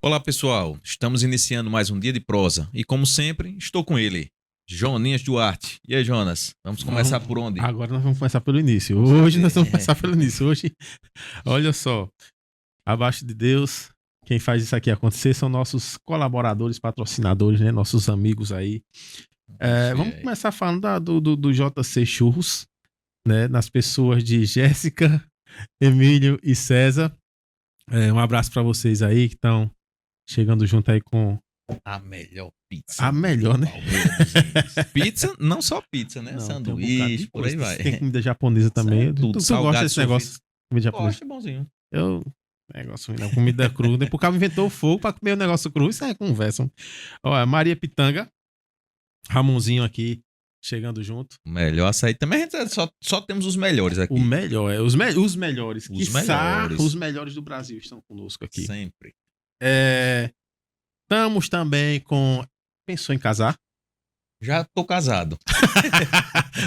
Olá, pessoal. Estamos iniciando mais um dia de prosa e, como sempre, estou com ele, Joninhas Duarte. E aí, Jonas? Vamos começar por onde? Agora nós vamos começar pelo início. Hoje nós vamos começar pelo início. Hoje, olha só, abaixo de Deus, quem faz isso aqui acontecer são nossos colaboradores, patrocinadores, né? Nossos amigos aí. Vamos começar falando do JC Churros, né? Nas pessoas de Jéssica, Emílio e César. Um abraço para vocês aí que estão chegando junto aí com a melhor pizza. A melhor, né? Pizza, não só pizza, né? Não, sanduíche, por aí vai. Tem comida japonesa também. Tu gosta desse negócio? Comida japonesa? Gosto, é bonzinho. Negócio ruim, não. Comida crua. Depois o cara inventou o fogo pra comer o negócio cru. Isso é conversa. Olha, Maria Pitanga, Ramonzinho aqui, chegando junto. Melhor açaí. Também a gente só temos os melhores aqui. O melhor, os melhores. Os melhores. Os melhores do Brasil estão conosco aqui. Sempre. Estamos também com... Pensou em casar? Já tô casado.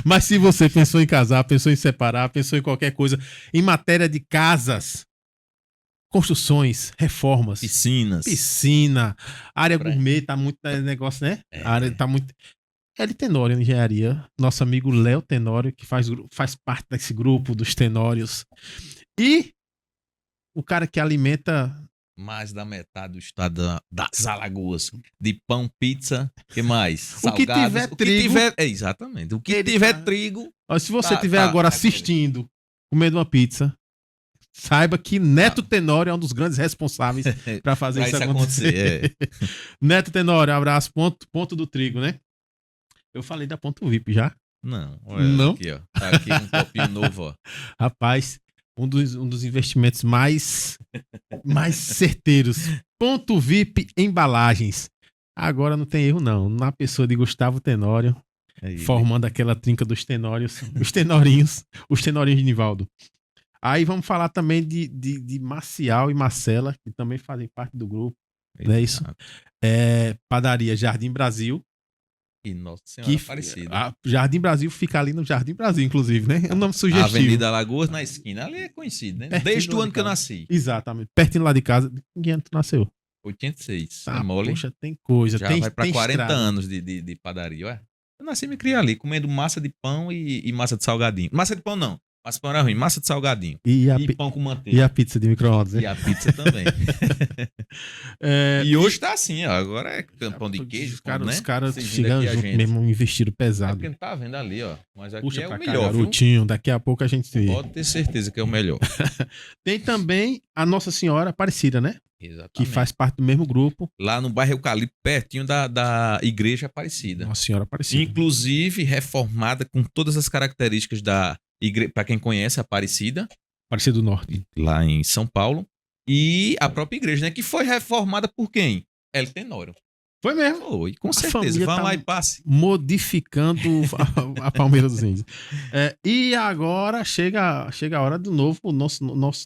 Mas se você pensou em casar, pensou em separar, pensou em qualquer coisa, em matéria de casas, construções, reformas, piscina, área gourmet, tá muito negócio, né? A área tá muito... L Tenório Engenharia, nosso amigo Léo Tenório, que faz parte desse grupo dos Tenórios. E o cara que alimenta... mais da metade do estado das Alagoas. De pão, pizza, que mais? Salgados. O que tiver trigo... exatamente. O que tiver trigo... Se você estiver agora assistindo, comendo uma pizza, saiba que Neto Tenório é um dos grandes responsáveis para fazer isso acontecer. Neto Tenório, abraço. Ponto do trigo, né? Eu falei da Ponto VIP já? Não. Olha, não? Aqui, ó. Tá aqui um copinho novo, ó. Rapaz... Um dos investimentos mais certeiros. Ponto VIP Embalagens. Agora não tem erro, não. Na pessoa de Gustavo Tenório, formando aquela trinca dos Tenórios, os Tenorinhos de Nivaldo. Aí vamos falar também de Marcial e Marcela, que também fazem parte do grupo. Não é isso? Padaria Jardim Brasil. E Nossa Senhora Aparecida. Jardim Brasil fica ali no Jardim Brasil, inclusive, né? É um nome sugestivo. Avenida Alagoas, na esquina. Ali é conhecido, né? Desde o ano que eu nasci. Exatamente. Pertinho lá de casa. Em que ano tu nasceu? 86. É mole. Poxa, tem coisa. Já vai pra 40 estrada. anos de padaria, ué. Eu nasci e me criei ali, comendo massa de pão e massa de salgadinho. Massa de pão não. Massa de pão era ruim. Massa de salgadinho. E pão com manteiga. E a pizza de micro-ondas, né? E a pizza também. E hoje tá assim, ó. Agora é pão de queijo. Os caras chegando junto mesmo, investiram pesado. Porque não tá vendo ali, ó. Mas aqui puxa é o cá, melhor. Garotinho, daqui a pouco a gente vê. Pode ter certeza que é o melhor. Tem também a Nossa Senhora Aparecida, né? Exatamente. Que faz parte do mesmo grupo. Lá no bairro Eucalipto, pertinho da Igreja Aparecida. Nossa Senhora Aparecida. Inclusive reformada com todas as características da igreja, para quem conhece, Aparecida do Norte, lá em São Paulo, e a própria igreja, né, que foi reformada por quem? L Tenório. Foi mesmo. Foi, com certeza. Vamos lá e passe. Modificando a Palmeiras dos Índios. E agora chega a hora do nosso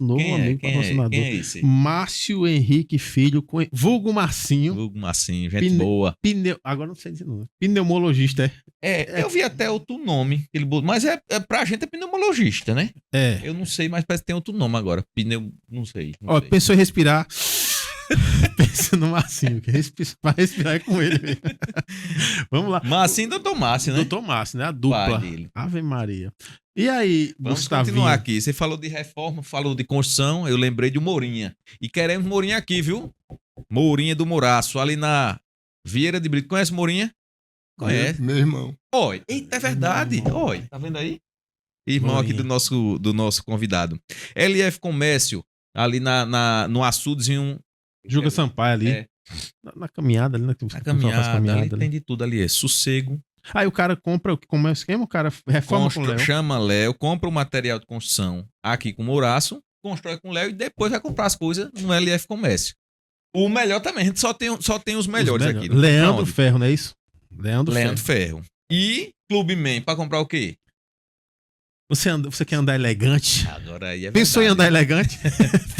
novo amigo patrocinador. Quem é esse? Márcio Henrique Filho, vulgo Marcinho. Vulgo Marcinho, gente boa. Agora não sei dizer não. Pneumologista, eu vi até outro nome, mas pra gente é pneumologista, né? Eu não sei, mas parece que tem outro nome agora. Não sei. Pensou em respirar... Pensa no Marcinho, que vai respirar com ele. Vamos lá. Marcinho e Doutor Márcio, né? Doutor Márcio, né? A dupla. Ave Maria. E aí, vamos Gustavinho? Continuar aqui. Você falou de reforma, falou de construção, eu lembrei de Mourinha. E queremos Mourinha aqui, viu? Mourinha do Moraço, ali na Vieira de Brito. Conhece Mourinha? Conhece? Meu irmão. Oi, eita, é verdade. Oi, tá vendo aí? Irmão Mourinha. Aqui do nosso convidado. LF Comércio, ali no açudezinho. Juga Sampaio ali. Na caminhada ali, né? Na caminhada ali tem de tudo ali. É sossego. Aí o cara compra, como é o esquema? O cara reforma com o Léo. Chama Léo, compra o material de construção aqui com o Moraço, constrói com o Léo e depois vai comprar as coisas no LF Comércio. O melhor também, a gente só tem os melhores aqui. Leandro Ferro, não é isso? Leandro Ferro. E Clube Man, pra comprar o quê? Você quer andar elegante? Agora aí é verdade. Pensou em andar elegante?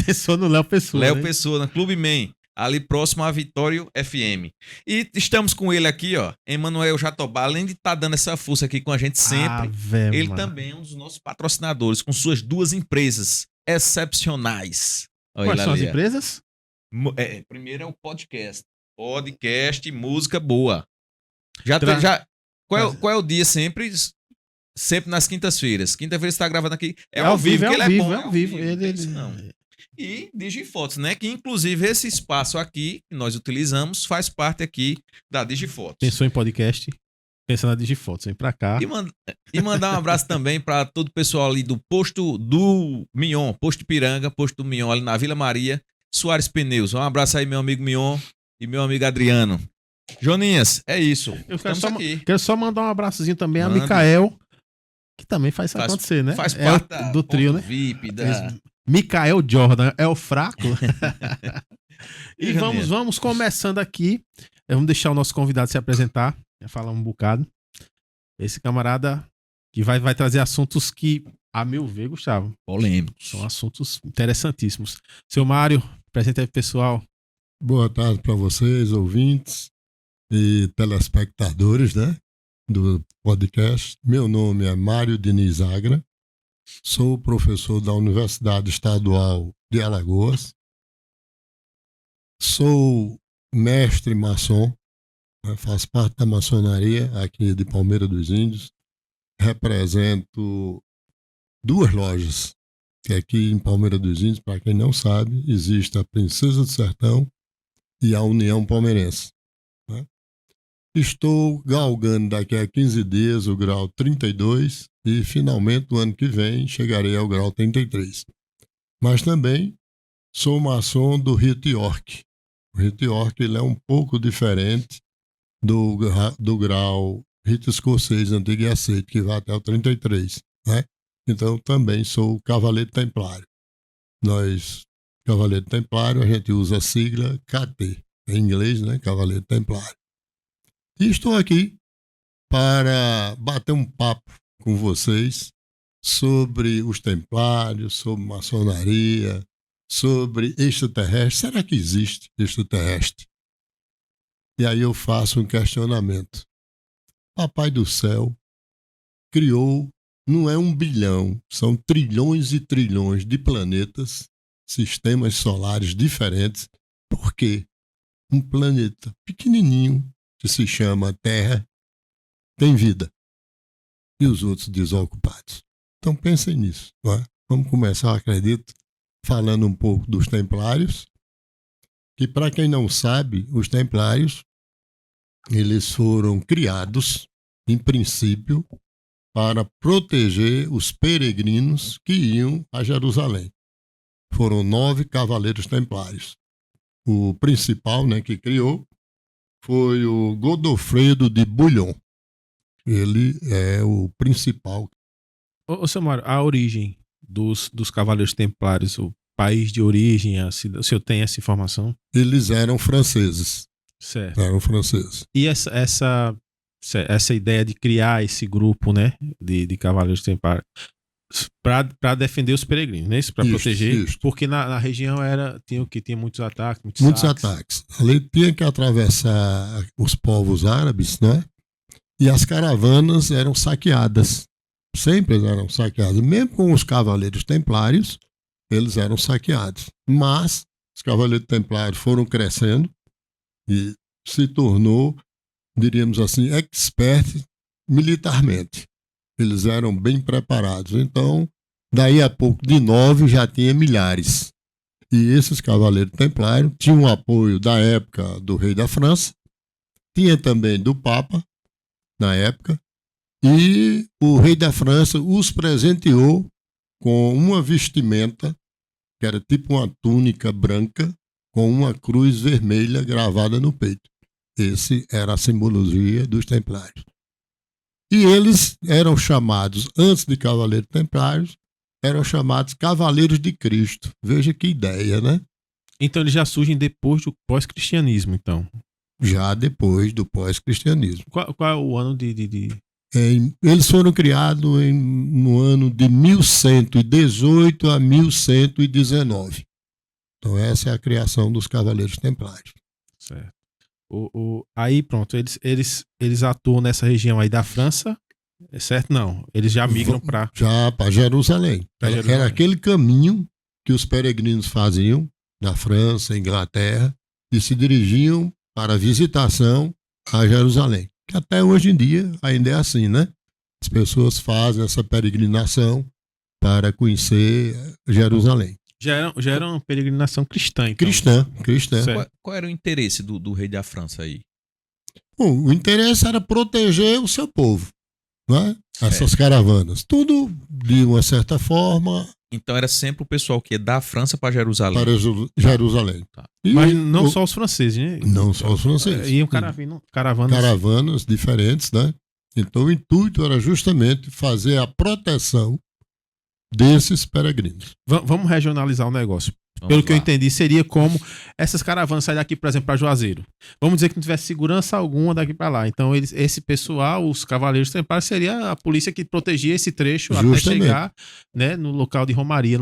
Pensou no Léo Pessoa. Léo Pessoa, na Clube Man, ali próximo à Vitório FM. E estamos com ele aqui, ó, Emanuel Jatobá, além de estar dando essa força aqui com a gente sempre, ele também é um dos nossos patrocinadores, com suas duas empresas excepcionais. Quais são as empresas? Primeiro é o podcast. Podcast, música boa. Qual é o dia sempre? Sempre nas quintas-feiras. Quinta-feira você está gravando aqui. É ao vivo, que ele é bom. É ao vivo. Não. E Digifotos, né? Que inclusive esse espaço aqui que nós utilizamos faz parte aqui da Digifotos. Pensou em podcast? Pensa na Digifotos, vem pra cá. E mandar um abraço também para todo o pessoal ali do posto do Mignon, posto Piranga, posto do Mignon, ali na Vila Maria, Soares Pneus. Um abraço aí, meu amigo Mignon e meu amigo Adriano. Joninhas, é isso. Eu quero só mandar um abraçozinho também a Micael, que também faz acontecer, né? Faz parte do trio, né? VIP, Micael Jordan é o fraco. E vamos começando aqui. Vamos deixar o nosso convidado se apresentar, falar um bocado. Esse camarada que vai trazer assuntos que, a meu ver, Gustavo, polêmicos. São assuntos interessantíssimos. Seu Mário, apresenta aí, pessoal. Boa tarde para vocês, ouvintes e telespectadores, né, do podcast. Meu nome é Mário Diniz Agra. Sou professor da Universidade Estadual de Alagoas. Sou mestre maçom, né, faço parte da maçonaria aqui de Palmeira dos Índios. Represento 2 lojas, que aqui em Palmeira dos Índios, para quem não sabe, existe a Princesa do Sertão e a União Palmeirense. Né? Estou galgando daqui a 15 dias o grau 32 e finalmente no ano que vem chegarei ao grau 33. Mas também sou maçom do Rito York. O Rito York ele é um pouco diferente do grau Rito Escocês Antigo e Aceito, que vai até o 33. Né? Então também sou Cavaleiro Templário. Nós, Cavaleiro Templário, a gente usa a sigla KT, em inglês, né? Cavaleiro Templário. E estou aqui para bater um papo com vocês sobre os templários, sobre maçonaria, sobre extraterrestre. Será que existe extraterrestre? E aí eu faço um questionamento. Papai do Céu criou, não é 1 bilhão, são trilhões e trilhões de planetas, sistemas solares diferentes. Por quê? Um planeta pequenininho, que se chama Terra, tem vida. E os outros desocupados. Então pensem nisso. Não é? Vamos começar, acredito, falando um pouco dos templários, que para quem não sabe, os templários, eles foram criados, em princípio, para proteger os peregrinos que iam a Jerusalém. Foram 9 cavaleiros templários. O principal, né, que criou foi o Godofredo de Bouillon. Ele é o principal. Ô Samuel, a origem dos Cavaleiros Templários, o país de origem, o senhor tem essa informação? Eles eram franceses. Certo. Eram franceses. E essa ideia de criar esse grupo, né, de Cavaleiros Templários para defender os peregrinos, né? Para proteger, isso. Porque na região tinha muitos ataques, muitos ataques. Ali tinha que atravessar os povos árabes, né? E as caravanas eram saqueadas. Sempre eram saqueadas. Mesmo com os cavaleiros templários, eles eram saqueados. Mas os cavaleiros templários foram crescendo e se tornou, diríamos assim, expert militarmente. Eles eram bem preparados. Então, daí a pouco, de 9 já tinha milhares. E esses cavaleiros templários tinham o apoio da época do rei da França, tinha também do Papa, na época, e o rei da França os presenteou com uma vestimenta, que era tipo uma túnica branca, com uma cruz vermelha gravada no peito. Essa era a simbologia dos templários. E eles eram chamados, antes de Cavaleiros Templários, eram chamados Cavaleiros de Cristo. Veja que ideia, né? Então eles já surgem depois do pós-cristianismo, então? Já depois do pós-cristianismo. Qual é o ano Eles foram criados no ano de 1118 a 1119. Então essa é a criação dos Cavaleiros Templários. Certo. Aí pronto, eles atuam nessa região aí da França, certo? Não, eles já migram para Jerusalém. Era aquele caminho que os peregrinos faziam na França, Inglaterra, e se dirigiam para visitação a Jerusalém. Que até hoje em dia ainda é assim, né? As pessoas fazem essa peregrinação para conhecer Jerusalém. Já era uma peregrinação cristã, então. Cristã. Qual era o interesse do rei da França aí? Bom, o interesse era proteger o seu povo, né? Essas caravanas. Tudo, de uma certa forma... Então era sempre o pessoal que ia da França para Jerusalém. Para Jerusalém. Tá. Mas não só os franceses, né? Não só os franceses. Iam caravanas diferentes, né? Então o intuito era justamente fazer a proteção desses peregrinos. Vamos regionalizar o negócio. Pelo que eu entendi, seria como essas caravanas saem daqui, por exemplo, para Juazeiro. Vamos dizer que não tivesse segurança alguma daqui para lá. Então, esse pessoal, os cavaleiros templários, seria a polícia que protegia esse trecho até chegar, né, no local de romaria.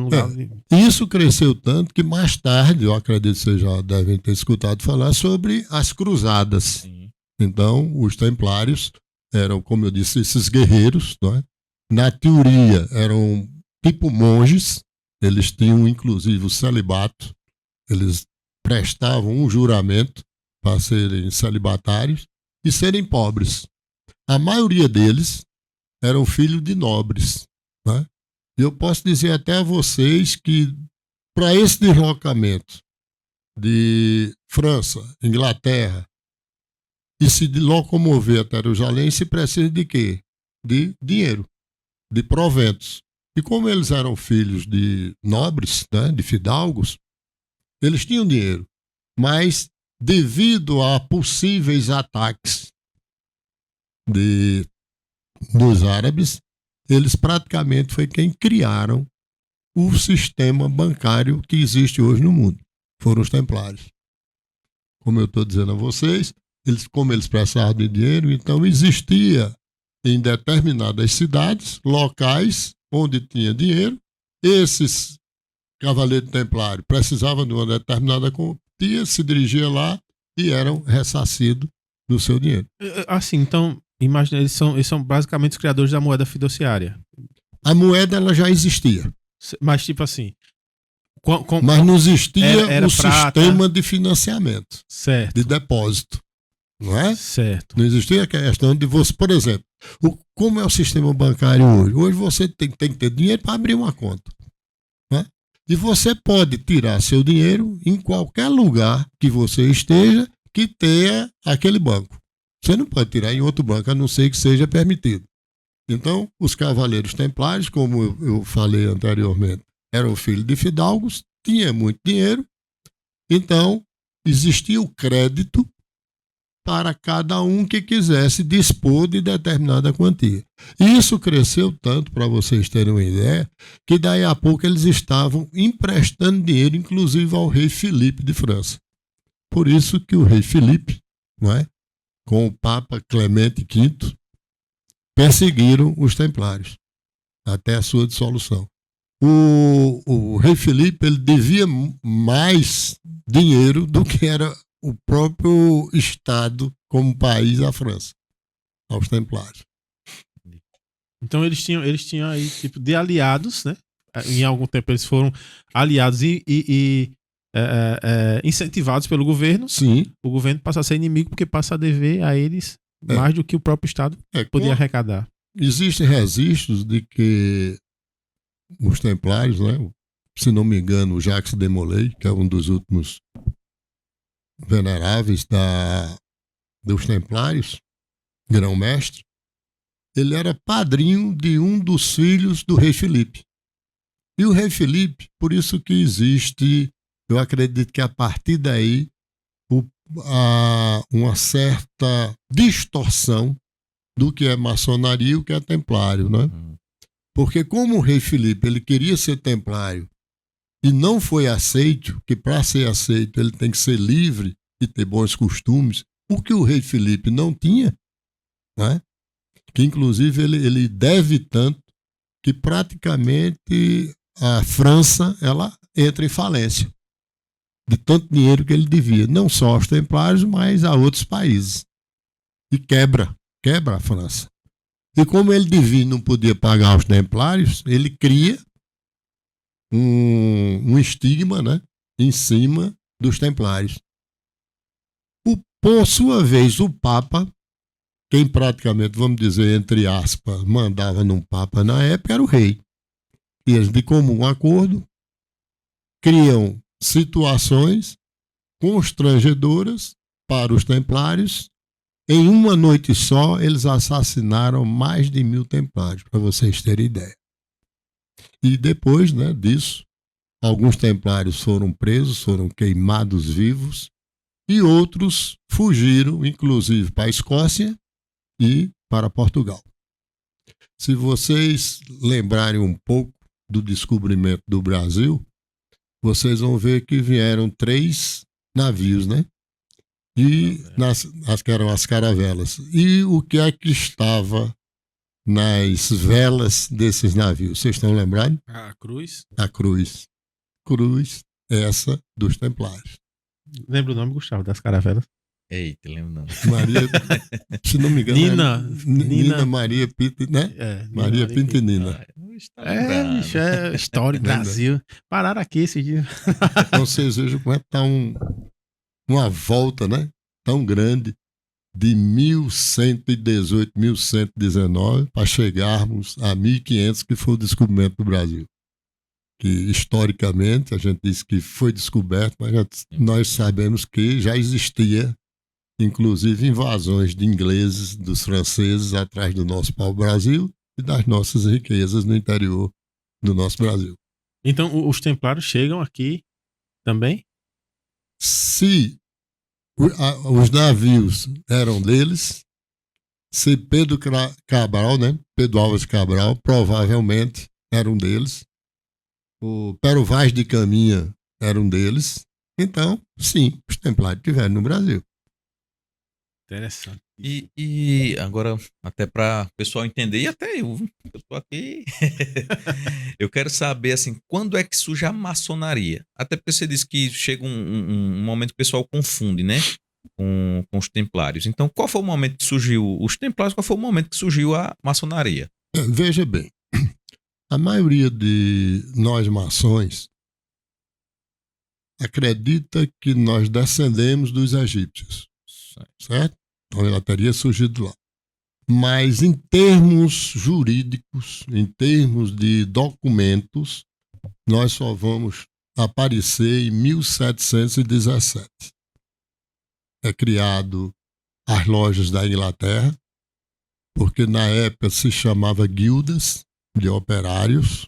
Isso cresceu tanto que mais tarde, eu acredito que vocês já devem ter escutado falar sobre as cruzadas. Sim. Então, os templários eram, como eu disse, esses guerreiros, não é? Na teoria, eram tipo monges. Eles tinham, inclusive, o celibato. Eles prestavam um juramento para serem celibatários e serem pobres. A maioria deles eram filhos de nobres, né? E eu posso dizer até a vocês que, para esse deslocamento de França, Inglaterra, e se locomover até Jerusalém, se precisa de quê? De dinheiro, de proventos. E como eles eram filhos de nobres, né, de fidalgos, eles tinham dinheiro. Mas, devido a possíveis ataques dos árabes, eles praticamente foi quem criaram o sistema bancário que existe hoje no mundo. Foram os templários. Como eu estou dizendo a vocês, como eles precisavam de dinheiro, então existia em determinadas cidades, locais, onde tinha dinheiro, esses cavaleiros templários precisavam de uma determinada quantia, se dirigia lá e eram ressarcidos do seu dinheiro. Assim, então, imagina, eles são basicamente os criadores da moeda fiduciária. A moeda, ela já existia. Mas, tipo assim... mas não existia era o prata, sistema de financiamento, certo, de depósito. Não é? Certo. Não existia a questão de você, por exemplo, como é o sistema bancário hoje? Hoje você tem que ter dinheiro para abrir uma conta. Né? E você pode tirar seu dinheiro em qualquer lugar que você esteja que tenha aquele banco. Você não pode tirar em outro banco, a não ser que seja permitido. Então, os cavaleiros templários, como eu falei anteriormente, eram filhos de fidalgos, tinham muito dinheiro, então existia o crédito para cada um que quisesse dispor de determinada quantia. Isso cresceu tanto, para vocês terem uma ideia, que daí a pouco eles estavam emprestando dinheiro, inclusive ao rei Filipe de França. Por isso que o rei Filipe, não é, com o Papa Clemente V, perseguiram os templários até a sua dissolução. O rei Filipe, ele devia mais dinheiro do que era o próprio Estado como país, a França, aos templários. Então eles tinham aí tipo de aliados, né? Em algum tempo eles foram aliados e incentivados pelo governo. Sim. O governo passa a ser inimigo porque passa a dever a eles mais do que o próprio Estado podia arrecadar. Existem registros de que os templários, né? Se não me engano, o Jacques de Molay, que é um dos últimos veneráveis dos templários, grão-mestre, ele era padrinho de um dos filhos do rei Filipe. E o rei Filipe, por isso que existe, eu acredito que a partir daí, uma certa distorção do que é maçonaria e o que é templário, né? Porque como o rei Filipe, ele queria ser templário e não foi aceito, que para ser aceito ele tem que ser livre e ter bons costumes, o que o rei Filipe não tinha, né? Que inclusive ele deve tanto que praticamente a França ela entra em falência de tanto dinheiro que ele devia, não só aos templários, mas a outros países. E quebra a França. E como ele devia e não podia pagar aos templários, ele cria um estigma, né, em cima dos templários. Por sua vez, o Papa, quem praticamente, vamos dizer, entre aspas, mandava num Papa na época, era o rei. E eles, de comum acordo, criam situações constrangedoras para os templários. Em uma noite só, eles assassinaram mais de 1.000 templários, para vocês terem ideia. E depois, né, disso, alguns templários foram presos, foram queimados vivos, e outros fugiram, inclusive, para a Escócia e para Portugal. Se vocês lembrarem um pouco do descobrimento do Brasil, vocês vão ver que vieram 3 navios, né? E que eram as caravelas. E o que é que estava nas velas desses navios? Vocês estão lembrados? A cruz. A cruz. Cruz, essa dos templários. Lembra o nome, Gustavo, das caravelas? Eita, lembro não. Maria, se não me engano, Nina Maria Pinto, né? Maria Pinto e Nina. Bicho, é história do Brasil. Pararam aqui esse dia. Então vocês vejam como é que tá uma volta, né? Tão grande de 1118, 1119 para chegarmos a 1500, que foi o descobrimento do Brasil. Que historicamente a gente diz que foi descoberto, mas nós sabemos que já existia, inclusive, invasões de ingleses, dos franceses atrás do nosso pau-brasil e das nossas riquezas no interior do nosso Brasil. Então os templários chegam aqui também? Se os navios eram deles, se Pedro Cabral, né, Pedro Álvares Cabral, provavelmente era um deles, o Pero Vaz de Caminha era um deles, então, sim, os templários estiveram no Brasil. Interessante. E agora, até para o pessoal entender, e até eu tô aqui, eu quero saber, assim, quando é que surge a maçonaria? Até porque você disse que chega um momento que o pessoal confunde, né, com os templários. Então, qual foi o momento que surgiu os templários, qual foi o momento que surgiu a maçonaria? Veja bem, a maioria de nós maçons acredita que nós descendemos dos egípcios, certo? Então ela teria surgido lá. Mas em termos jurídicos, em termos de documentos, nós só vamos aparecer em 1717. É criado as lojas da Inglaterra, porque na época se chamava guildas de operários,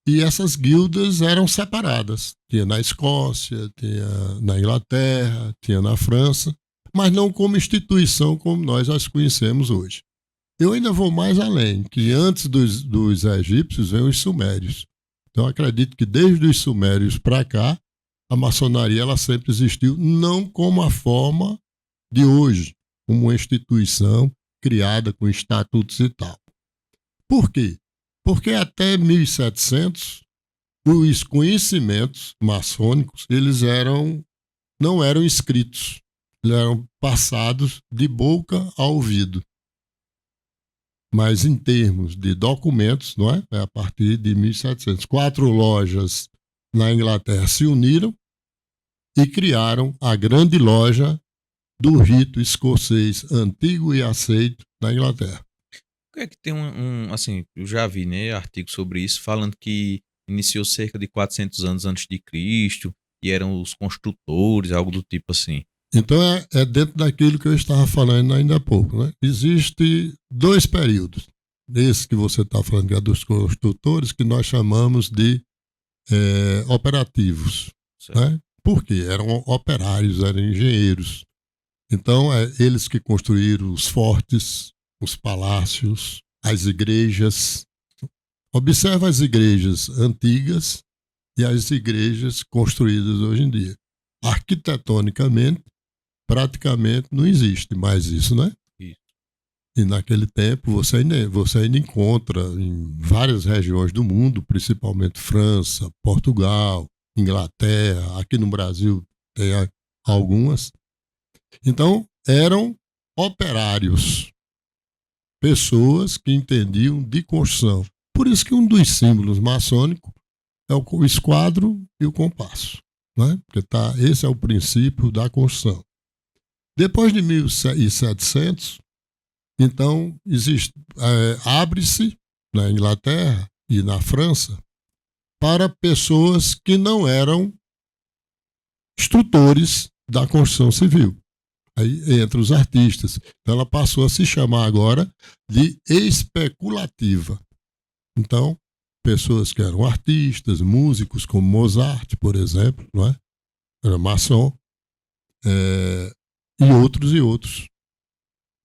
e essas guildas eram separadas. Tinha na Escócia, tinha na Inglaterra, tinha na França, mas não como instituição como nós as conhecemos hoje. Eu ainda vou mais além, que antes dos egípcios vêm os sumérios. Então acredito que desde os sumérios para cá, a maçonaria ela sempre existiu, não como a forma de hoje, como uma instituição criada com estatutos e tal. Por quê? Porque até 1700, os conhecimentos maçônicos eles não eram escritos. Eles eram passados de boca a ouvido. Mas em termos de documentos, não é? É a partir de 1700. 4 lojas na Inglaterra se uniram e criaram a grande loja do rito escocês antigo e aceito na Inglaterra. É que tem assim, eu já vi, né, artigo sobre isso, falando que iniciou cerca de 400 anos antes de Cristo e eram os construtores, algo do tipo assim. Então é dentro daquilo que eu estava falando ainda há pouco, né? Existem 2 períodos. Esse que você está falando, que é dos construtores, que nós chamamos de operativos. Né? Por quê? Eram operários, eram engenheiros. Então, eles que construíram os fortes, os palácios, as igrejas. Observa as igrejas antigas e as igrejas construídas hoje em dia. Arquitetonicamente, praticamente não existe mais isso, né? Isso. E naquele tempo você ainda encontra em várias regiões do mundo, principalmente França, Portugal, Inglaterra, aqui no Brasil tem algumas. Então, eram operários, pessoas que entendiam de construção. Por isso que um dos símbolos maçônicos é o esquadro e o compasso. Né? Porque esse é o princípio da construção. Depois de 1700, então, abre-se na Inglaterra e na França para pessoas que não eram instrutores da construção civil. Aí entre os artistas. Então, ela passou a se chamar agora de especulativa. Então, pessoas que eram artistas, músicos, como Mozart, por exemplo, não é? Era maçom, e outros.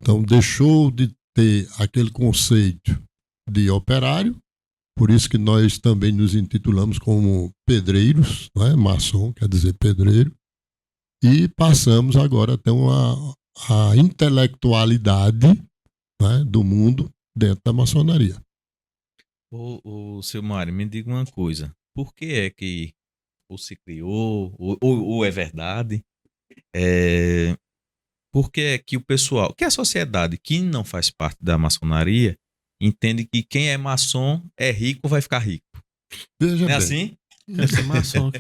Então, deixou de ter aquele conceito de operário, por isso que nós também nos intitulamos como pedreiros, não é? Maçom quer dizer pedreiro, e passamos agora a ter a intelectualidade, né, do mundo dentro da maçonaria. O seu Mário, me diga uma coisa. Por que é que ou se criou, ou é verdade, por que é que o pessoal, que a sociedade que não faz parte da maçonaria, entende que quem é maçom é rico, vai ficar rico? Veja não é bem. assim? Quero ser maçom.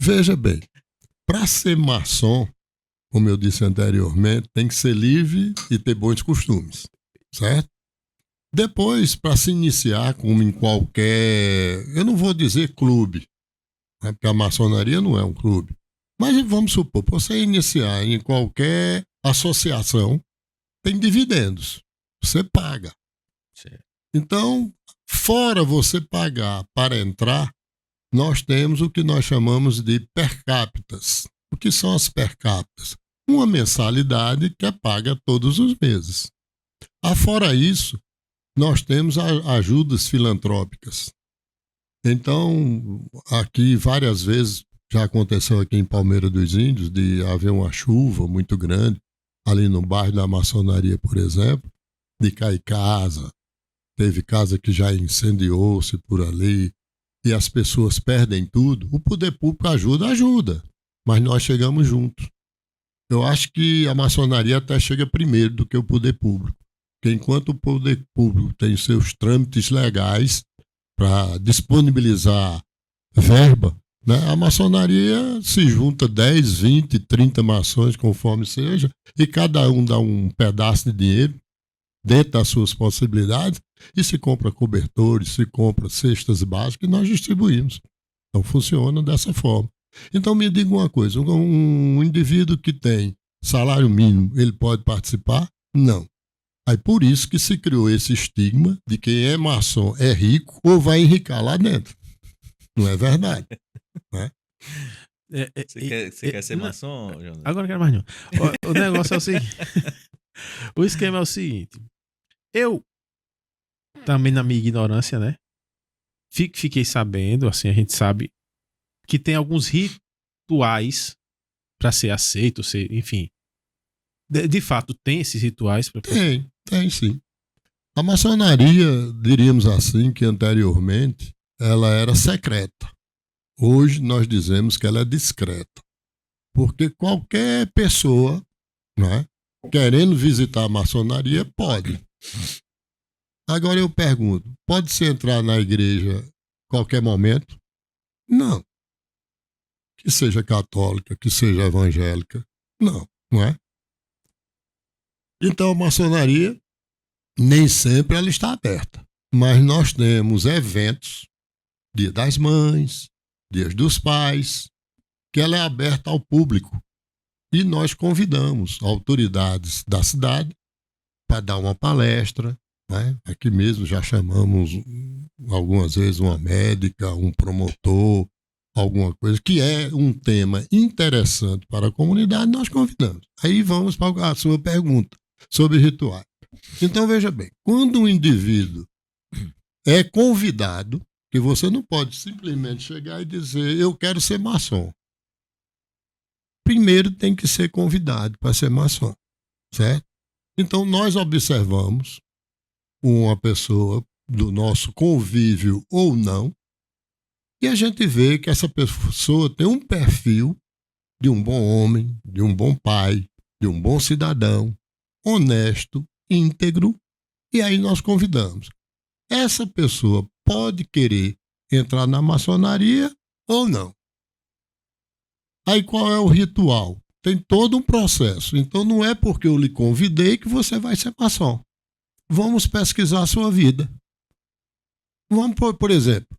Veja bem, para ser maçom, como eu disse anteriormente, tem que ser livre e ter bons costumes, certo? Depois, para se iniciar, como em qualquer, eu não vou dizer clube, né, porque a maçonaria não é um clube, mas vamos supor, para você iniciar em qualquer associação, tem dividendos, você paga. Certo. Então, fora você pagar para entrar, nós temos o que nós chamamos de per capitas. O que são as per capitas? Uma mensalidade que é paga todos os meses. Afora isso, nós temos ajudas filantrópicas. Então, aqui várias vezes, já aconteceu aqui em Palmeira dos Índios, de haver uma chuva muito grande, ali no bairro da Maçonaria, por exemplo, de cair casa. Teve casa que já incendiou-se por ali, e as pessoas perdem tudo. O poder público ajuda, mas nós chegamos juntos. Eu acho que a maçonaria até chega primeiro do que o poder público. Porque enquanto o poder público tem seus trâmites legais para disponibilizar verba, né, a maçonaria se junta 10, 20, 30 maçons, conforme seja, e cada um dá um pedaço de dinheiro dentro das suas possibilidades, e se compra cobertores, se compra cestas básicas, e nós distribuímos. Então funciona dessa forma. Então me diga uma coisa, um indivíduo que tem salário mínimo, ele pode participar? Não. Aí por isso que se criou esse estigma de quem é maçom é rico ou vai enricar lá dentro. Não é verdade. Né? Você quer ser maçom, Jonas? Agora não quero mais não. O negócio é o seguinte. O esquema é o seguinte. Eu, também na minha ignorância, né? Fiquei sabendo, assim, a gente sabe que tem alguns rituais para ser aceito, enfim. De fato, tem esses rituais? Tem sim. A maçonaria, diríamos assim, que anteriormente ela era secreta. Hoje nós dizemos que ela é discreta. Porque qualquer pessoa, né, querendo visitar a maçonaria, pode. Agora eu pergunto, pode-se entrar na igreja a qualquer momento? Não. Que seja católica, que seja evangélica. Não é? Então a maçonaria, nem sempre ela está aberta. Mas nós temos eventos, Dia das Mães, Dias dos Pais, que ela é aberta ao público. E nós convidamos autoridades da cidade para dar uma palestra. Né? Aqui mesmo já chamamos algumas vezes uma médica, um promotor, alguma coisa, que é um tema interessante para a comunidade, nós convidamos. Aí vamos para a sua pergunta sobre rituais. Então, veja bem, quando um indivíduo é convidado, que você não pode simplesmente chegar e dizer, eu quero ser maçom. Primeiro tem que ser convidado para ser maçom, certo? Então, nós observamos uma pessoa do nosso convívio ou não, e a gente vê que essa pessoa tem um perfil de um bom homem, de um bom pai, de um bom cidadão, honesto, íntegro, e aí nós convidamos. Essa pessoa pode querer entrar na maçonaria ou não. Aí qual é o ritual? Tem todo um processo. Então não é porque eu lhe convidei que você vai ser maçom. Vamos pesquisar a sua vida. Vamos, por exemplo,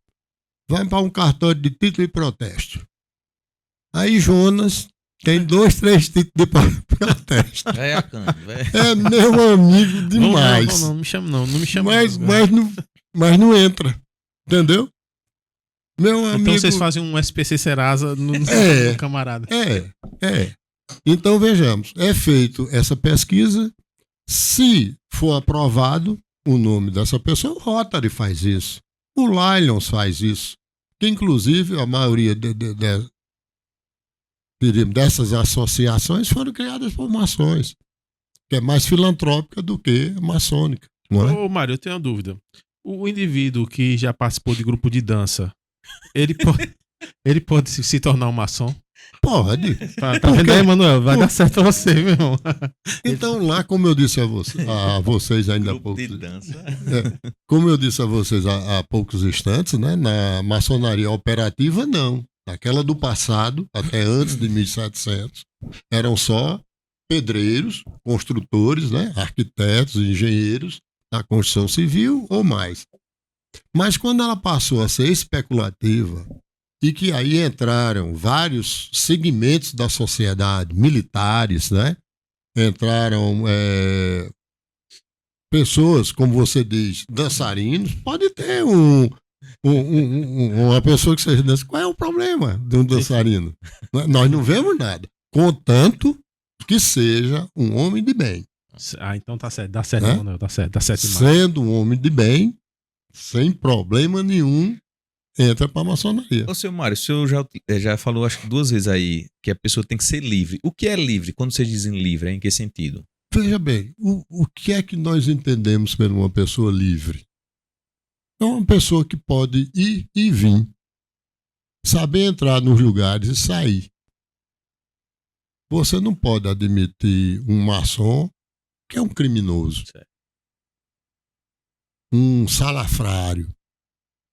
vai para um cartório de título de protesto. Aí Jonas tem 2, 3 títulos de protesto. É meu amigo demais. Não me chama não me chama. Mas não entra, entendeu? Meu amigo... Então vocês fazem um SPC Serasa no camarada. Então vejamos, é feito essa pesquisa, se for aprovado o nome dessa pessoa, o Rotary faz isso, o Lions faz isso, que inclusive a maioria dessas associações foram criadas por maçons, que é mais filantrópica do que maçônica. Não é? Ô Mário, eu tenho uma dúvida. O indivíduo que já participou de grupo de dança, ele pode se tornar um maçom? Pode. Tá vendo aí, Manuel? Vai dar certo pra você, meu irmão. Então lá, como eu disse a vocês ainda há pouco... como eu disse a vocês há poucos instantes, né, na maçonaria operativa, não. Naquela do passado, até antes de 1700, eram só pedreiros, construtores, né, arquitetos, engenheiros da construção civil ou mais. Mas quando ela passou a ser especulativa e que aí entraram vários segmentos da sociedade, militares, né, entraram pessoas, como você diz, dançarinos, pode ter uma pessoa que seja dançarina. Qual é o problema de um dançarino? Nós não vemos nada. Contanto que seja um homem de bem. Então tá certo. Dá certo, né? Manuel. Dá certo Sendo um homem de bem, sem problema nenhum, entra para a maçonaria. Ô, seu Mário, o senhor já falou, acho que 2 vezes aí, que a pessoa tem que ser livre. O que é livre? Quando vocês dizem livre, em que sentido? Veja bem, o que é que nós entendemos por uma pessoa livre? É uma pessoa que pode ir e vir, saber entrar nos lugares e sair. Você não pode admitir um maçom que é um criminoso, um salafrário,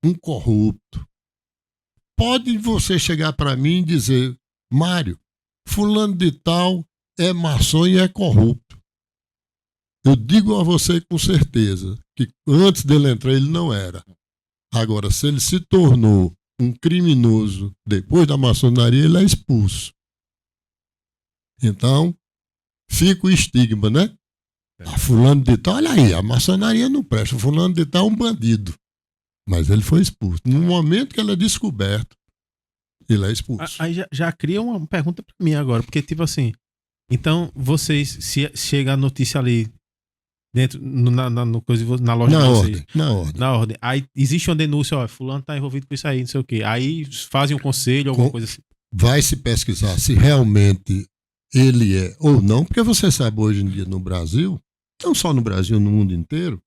um corrupto. Pode você chegar para mim e dizer: Mário, fulano de tal é maçom e é corrupto. Eu digo a você com certeza que antes dele entrar ele não era. Agora, se ele se tornou um criminoso depois da maçonaria, ele é expulso. Então, fica o estigma, né? Fulano de tal, olha aí, a maçonaria não presta, fulano de tal é um bandido. Mas ele foi expulso. No momento que ele é descoberto, ele é expulso. Aí já cria uma pergunta para mim agora, porque tipo assim, então vocês, se chega a notícia ali dentro, na loja de vocês, na ordem, aí existe uma denúncia, ó, fulano tá envolvido com isso aí, não sei o quê. Aí fazem um conselho, alguma coisa assim. Vai se pesquisar se realmente ele é ou não, porque você sabe hoje em dia no Brasil, não só no Brasil, no mundo inteiro,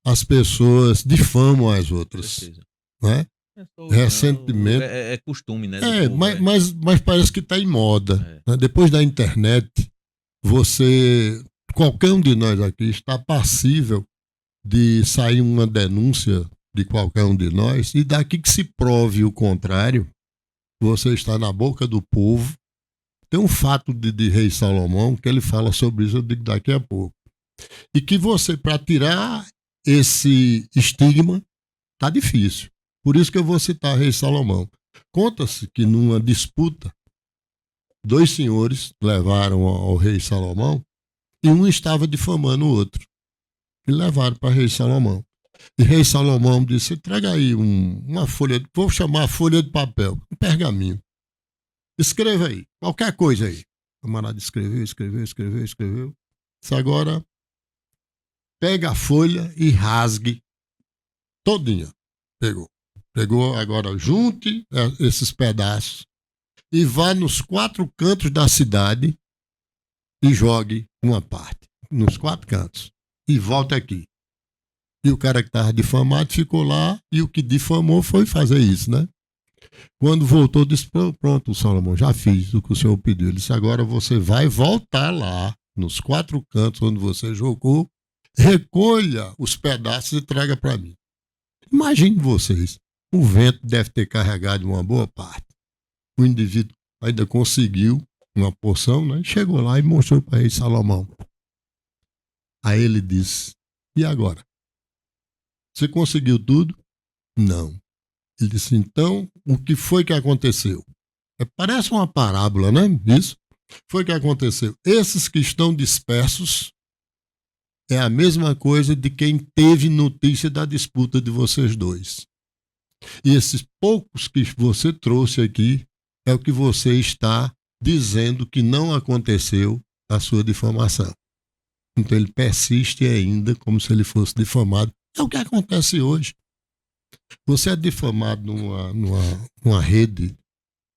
as pessoas difamam as outras, né? Recentemente... É costume, né? Mas parece que está em moda. Né? Depois da internet, qualquer um de nós aqui está passível de sair uma denúncia de qualquer um de nós, e daqui que se prove o contrário, você está na boca do povo. Tem um fato de Rei Salomão que ele fala sobre isso, eu digo daqui a pouco. E que você, para tirar esse estigma, tá difícil. Por isso que eu vou citar Rei Salomão. Conta-se que numa disputa, 2 senhores levaram ao Rei Salomão e um estava difamando o outro. E levaram para Rei Salomão. E Rei Salomão disse: traga aí uma folha, vou chamar folha de papel, um pergaminho. Escreva aí, qualquer coisa aí. O camarada escreveu. Isso agora, pega a folha e rasgue todinha. Pegou, agora junte esses pedaços e vá nos 4 cantos da cidade e jogue uma parte, nos 4 cantos. E volta aqui. E o cara que estava difamado ficou lá, e o que difamou foi fazer isso, né? Quando voltou, disse: pronto, Salomão, já fiz o que o senhor pediu. Ele disse: agora você vai voltar lá, nos 4 cantos onde você jogou, recolha os pedaços e traga para mim. Imagine vocês, o vento deve ter carregado uma boa parte. O indivíduo ainda conseguiu uma porção, né? Chegou lá e mostrou para ele Salomão. Aí ele disse, e agora? Você conseguiu tudo? Não. Ele disse, então, o que foi que aconteceu? Parece uma parábola, né? Isso. Foi o que aconteceu. Esses que estão dispersos é a mesma coisa de quem teve notícia da disputa de vocês dois. E esses poucos que você trouxe aqui é o que você está dizendo que não aconteceu a sua difamação. Então ele persiste ainda como se ele fosse difamado. É o que acontece hoje. Você é difamado numa rede,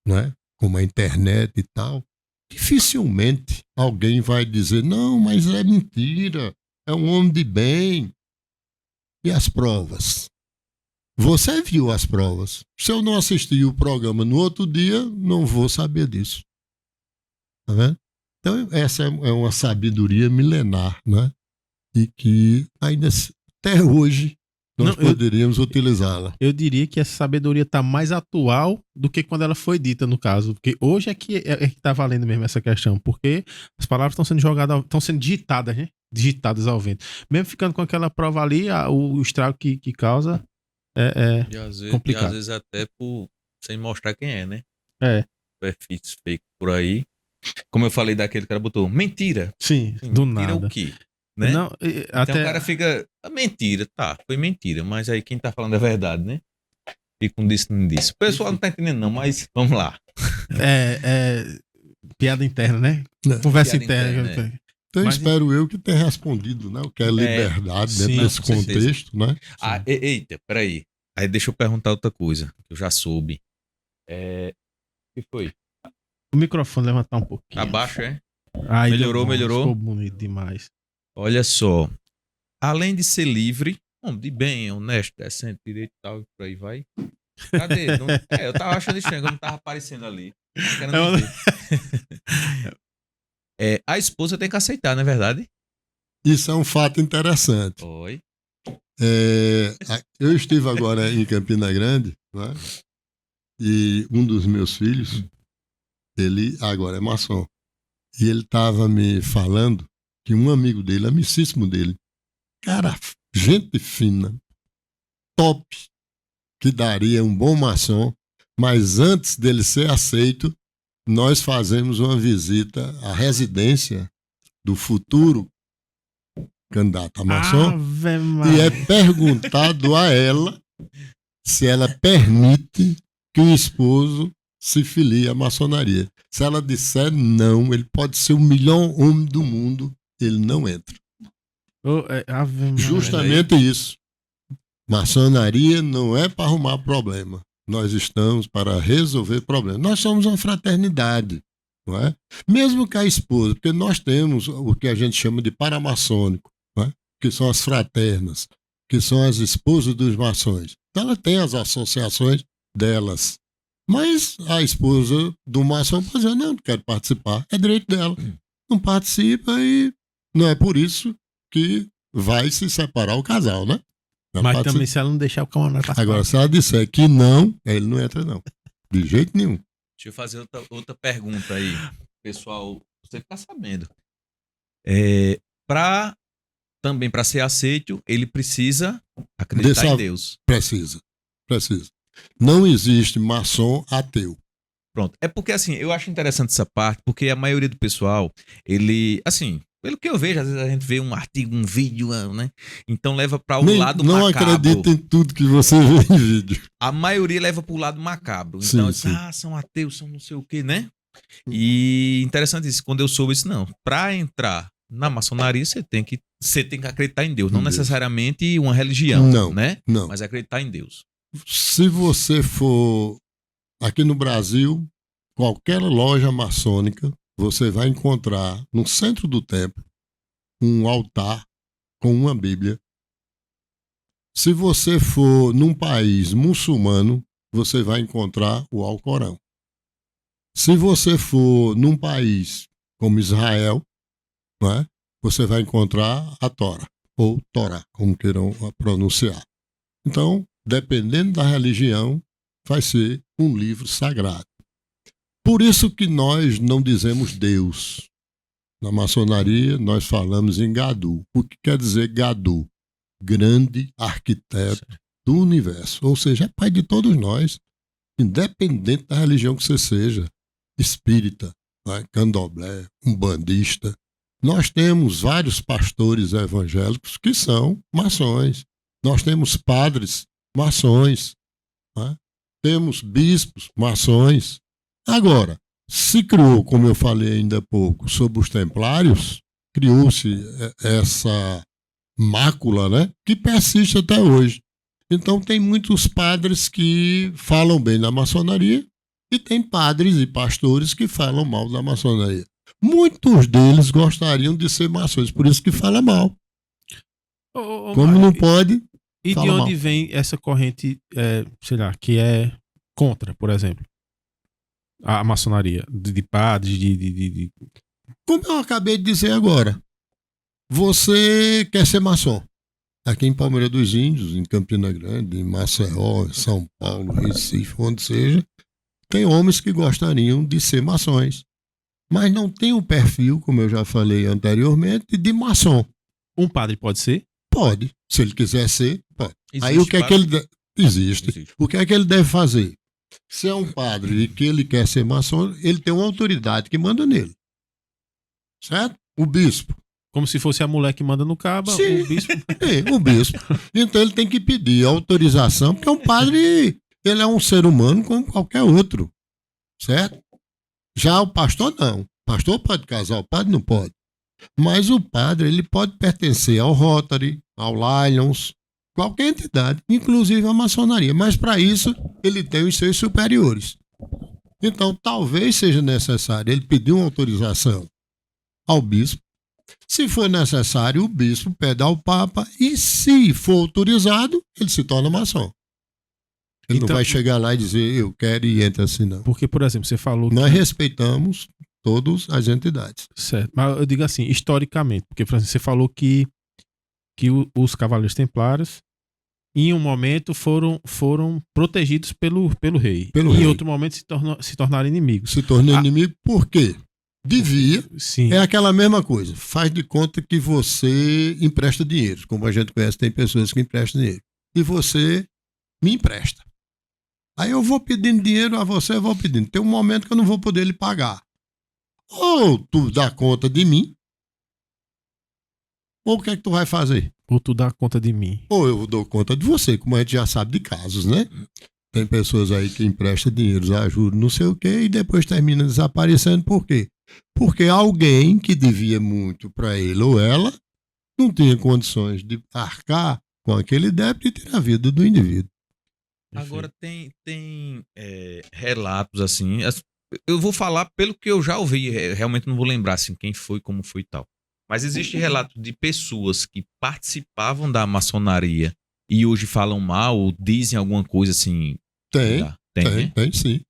né, como a internet e tal, dificilmente alguém vai dizer, não, mas é mentira, é um homem de bem. E as provas? Você viu as provas. Se eu não assistir o programa no outro dia, não vou saber disso. Tá vendo? Então, essa é uma sabedoria milenar, né? E que ainda até hoje nós poderíamos utilizá-la. Eu diria que essa sabedoria está mais atual do que quando ela foi dita, no caso. Porque hoje é que está valendo mesmo essa questão. Porque as palavras estão sendo jogadas, estão sendo digitadas, né? Digitadas ao vento. Mesmo ficando com aquela prova ali, o estrago que causa é complicado. E às vezes até sem mostrar quem é, né? É. Perfis fake por aí. Como eu falei daquele cara botou, mentira. Sim, do mentira nada. O quê? Né? Não, então o cara fica, mentira, tá, foi mentira, mas aí quem tá falando é verdade, né? Fica um disse, não disse. O pessoal não tá entendendo não, mas vamos lá. Piada interna, né? Conversa interna. Então espero eu que tenha respondido, né? O que é liberdade dentro desse contexto, né? Eita, peraí. Aí deixa eu perguntar outra coisa, que eu já soube. O que foi? O microfone levantar um pouquinho. Abaixo, é? Aí melhorou. Ficou bonito demais. Olha só. Além de ser livre, homem de bem, honesto, decente, direito e tal, e por aí vai. Cadê? Eu tava achando estranho, eu não tava aparecendo ali. A esposa tem que aceitar, não é verdade? Isso é um fato interessante. Oi. Eu estive agora em Campina Grande, né? E um dos meus filhos, ele agora é maçom. E ele estava me falando que um amigo dele, amicíssimo dele, cara, gente fina, top, que daria um bom maçom, mas antes dele ser aceito, nós fazemos uma visita à residência do futuro candidato a maçom e é perguntado a ela se ela permite que o esposo se filie à maçonaria. Se ela disser não, ele pode ser o melhor homem do mundo, ele não entra. Justamente isso. Maçonaria não é para arrumar problema. Nós estamos para resolver problemas. Nós somos uma fraternidade, não é? Mesmo que a esposa, porque nós temos o que a gente chama de paramaçônico, não é? Que são as fraternas, que são as esposas dos maçons. Então ela tem as associações delas. Mas a esposa do maçom pode dizer, não quero participar, é direito dela. Não participa e não é por isso que vai se separar o casal, né? Mas também se ela não deixar o camarada participar. Agora, se ela disser que não, ele não entra não. De jeito nenhum. Deixa eu fazer outra pergunta aí. Pessoal, você ficar sabendo. Também para ser aceito, ele precisa acreditar em Deus. Precisa. Não existe maçom ateu. Pronto. É porque, assim, eu acho interessante essa parte, porque a maioria do pessoal, ele, assim, pelo que eu vejo, às vezes a gente vê um artigo, um vídeo, né? Então leva para o lado não macabro. Não acredita em tudo que você vê em vídeo. A maioria leva para o lado macabro. Então, são ateus, são não sei o quê, né? E interessante isso, quando eu soube isso, não. Para entrar na maçonaria, você tem que acreditar em Deus. Não necessariamente uma religião, né? Não. Mas acreditar em Deus. Se você for aqui no Brasil, qualquer loja maçônica, você vai encontrar no centro do templo um altar com uma Bíblia. Se você for num país muçulmano, você vai encontrar o Alcorão. Se você for num país como Israel, né, você vai encontrar a Tora, ou Torá, como queiram pronunciar. Então, dependendo da religião, vai ser um livro sagrado. Por isso que nós não dizemos Deus. Na maçonaria, nós falamos em Gadu. O que quer dizer Gadu? Grande arquiteto do universo. Ou seja, é pai de todos nós, independente da religião que você seja. Espírita, candomblé, umbandista. Nós temos vários pastores evangélicos que são maçons. Nós temos padres maçons. Temos bispos maçons. Agora, se criou, como eu falei ainda há pouco, sobre os templários, criou-se essa mácula, né, que persiste até hoje. Então, tem muitos padres que falam bem da maçonaria e tem padres e pastores que falam mal da maçonaria. Muitos deles gostariam de ser maçons, por isso que fala mal. Como não pode, e de onde vem essa corrente, sei lá, que é contra, por exemplo, a maçonaria, de padres, de... Como eu acabei de dizer agora, você quer ser maçom. Aqui em Palmeira dos Índios, em Campina Grande, em Maceió, em São Paulo, Recife, onde seja, tem homens que gostariam de ser maçons, mas não tem o perfil, como eu já falei anteriormente, de maçom. Um padre pode ser? Pode. Se ele quiser ser, pode. Existe. Aí o que é que ele... Existe. O que é que ele deve fazer? Se é um padre e que ele quer ser maçom, ele tem uma autoridade que manda nele. Certo? O bispo. Como se fosse a mulher que manda no cabo, o bispo. O bispo. Então ele tem que pedir autorização, porque um padre, ele é um ser humano como qualquer outro. Certo? Já o pastor não. O pastor pode casar, o padre não pode. Mas o padre, ele pode pertencer ao Rotary, ao Lions, qualquer entidade, inclusive a maçonaria. Mas para isso, ele tem os seus superiores. Então, talvez seja necessário ele pedir uma autorização ao bispo. Se for necessário, o bispo pede ao Papa e, se for autorizado, ele se torna maçom. Ele então, não vai chegar lá e dizer, eu quero e entra assim, não. Porque, por exemplo, você falou Nós respeitamos todas as entidades. Certo. Mas eu digo assim, historicamente, porque, por exemplo, você falou que os Cavaleiros Templários, em um momento, foram protegidos pelo rei. Em outro momento, se tornaram inimigos. Se tornou inimigo por quê? Devia. Sim. É aquela mesma coisa. Faz de conta que você empresta dinheiro. Como a gente conhece, tem pessoas que emprestam dinheiro. E você me empresta. Aí eu vou pedindo dinheiro a você, eu vou pedindo. Tem um momento que eu não vou poder lhe pagar. Ou tu dá conta de mim, ou o que é que tu vai fazer? Ou tu dá conta de mim. Ou eu dou conta de você, como a gente já sabe de casos, né? Tem pessoas aí que emprestam dinheiro, ajudam não sei o quê, e depois termina desaparecendo. Por quê? Porque alguém que devia muito para ele ou ela não tinha condições de arcar com aquele débito e tirar a vida do indivíduo. Agora tem relatos assim, eu vou falar pelo que eu já ouvi, realmente não vou lembrar assim, quem foi, como foi e tal. Mas existe relato de pessoas que participavam da maçonaria e hoje falam mal ou dizem alguma coisa assim. Tem, sim.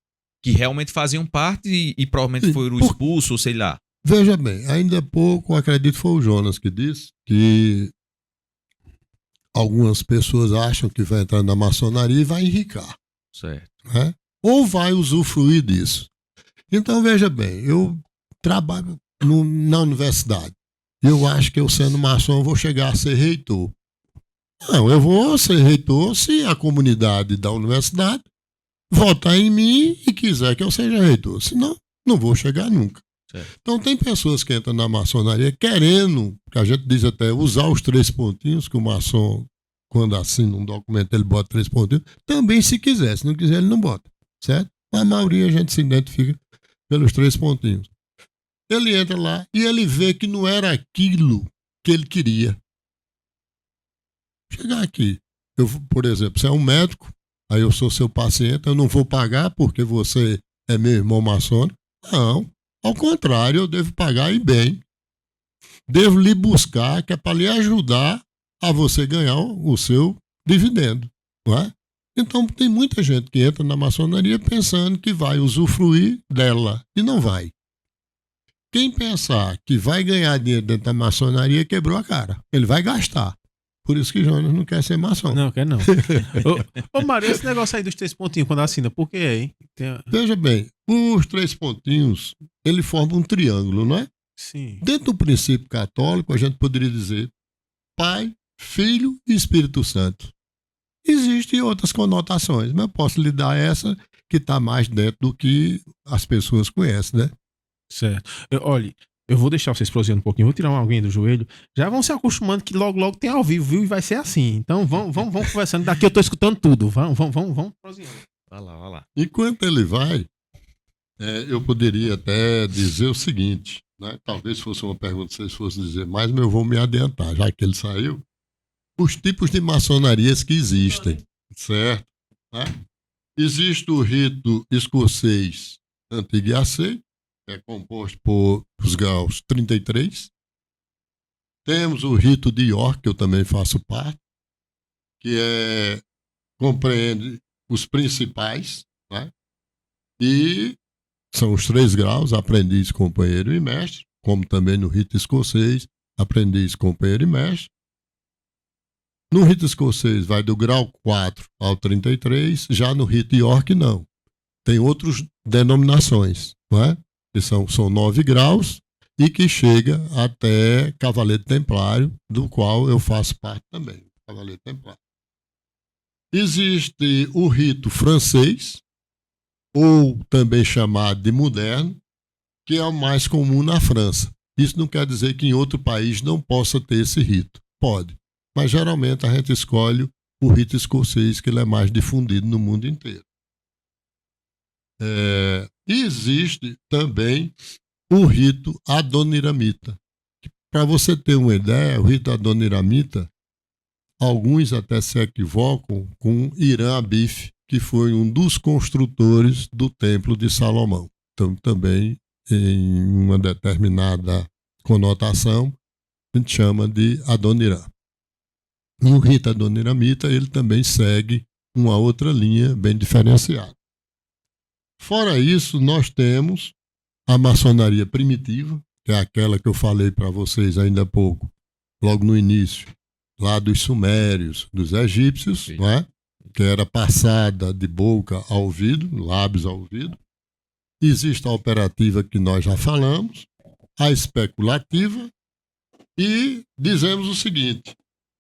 Que realmente faziam parte e provavelmente foram expulsos, ou sei lá. Veja bem, ainda há pouco, acredito, foi o Jonas que disse que algumas pessoas acham que vai entrar na maçonaria e vai enricar. Certo. Né? Ou vai usufruir disso. Então, veja bem, eu trabalho na universidade. Eu acho que eu, sendo maçom, vou chegar a ser reitor. Não, eu vou ser reitor se a comunidade da universidade votar em mim e quiser que eu seja reitor. Senão, não vou chegar nunca. Certo. Então, tem pessoas que entram na maçonaria querendo, que a gente diz até, usar os 3 pontinhos, que o maçom, quando assina um documento, ele bota 3 pontinhos. Também, se quiser. Se não quiser, ele não bota. Certo? Mas a maioria a gente se identifica pelos 3 pontinhos. Ele entra lá e ele vê que não era aquilo que ele queria. Chegar aqui. Eu, por exemplo, você é um médico, aí eu sou seu paciente, eu não vou pagar porque você é meu irmão maçônico. Não. Ao contrário, eu devo pagar e bem. Devo lhe buscar, que é para lhe ajudar a você ganhar o seu dividendo. Não é? Então, tem muita gente que entra na maçonaria pensando que vai usufruir dela. E não vai. Quem pensar que vai ganhar dinheiro dentro da maçonaria quebrou a cara. Ele vai gastar. Por isso que Jonas não quer ser maçom. Não, quer não. Ô, Mário, esse negócio aí dos 3 pontinhos, quando assina, por que é, hein? Veja bem, os 3 pontinhos, ele forma um triângulo, não é? Sim. Dentro do princípio católico, a gente poderia dizer Pai, Filho e Espírito Santo. Existem outras conotações, mas eu posso lhe dar essa que está mais dentro do que as pessoas conhecem, né? Certo. Olha, eu vou deixar vocês prosseguindo um pouquinho, vou tirar alguém do joelho. Já vão se acostumando que logo tem ao vivo, viu? E vai ser assim. Então vamos conversando. Daqui eu tô escutando tudo. Vamos prosseguindo. Vai lá. Enquanto ele vai, eu poderia até dizer o seguinte, né? Talvez fosse uma pergunta que vocês fossem dizer, mas eu vou me adiantar, já que ele saiu. Os tipos de maçonarias que existem, certo? Né? Existe o rito escocês antigo e aceito, que é composto por os graus 33. Temos o rito de York, que eu também faço parte, que compreende os principais, né? E são os 3 graus, aprendiz, companheiro e mestre, como também no rito escocês, aprendiz, companheiro e mestre. No rito escocês vai do grau 4 ao 33, já no rito York não. Tem outras denominações, não é? Que são 9 graus e que chega até Cavaleiro Templário, do qual eu faço parte também, Cavaleiro Templário. Existe o rito francês, ou também chamado de moderno, que é o mais comum na França. Isso não quer dizer que em outro país não possa ter esse rito. Pode. Mas geralmente a gente escolhe o rito escocês, que ele é mais difundido no mundo inteiro. E existe também o rito adoniramita. Para você ter uma ideia, o rito adoniramita, alguns até se equivocam com Irã Abif, que foi um dos construtores do Templo de Salomão. Então, também, em uma determinada conotação, a gente chama de Adoniram. O rito adoniramita, ele também segue uma outra linha bem diferenciada. Fora isso, nós temos a maçonaria primitiva, que é aquela que eu falei para vocês ainda há pouco, logo no início, lá dos sumérios, dos egípcios, não é? Que era passada de boca a ouvido, lábios a ouvido. Existe a operativa que nós já falamos, a especulativa, e dizemos o seguinte,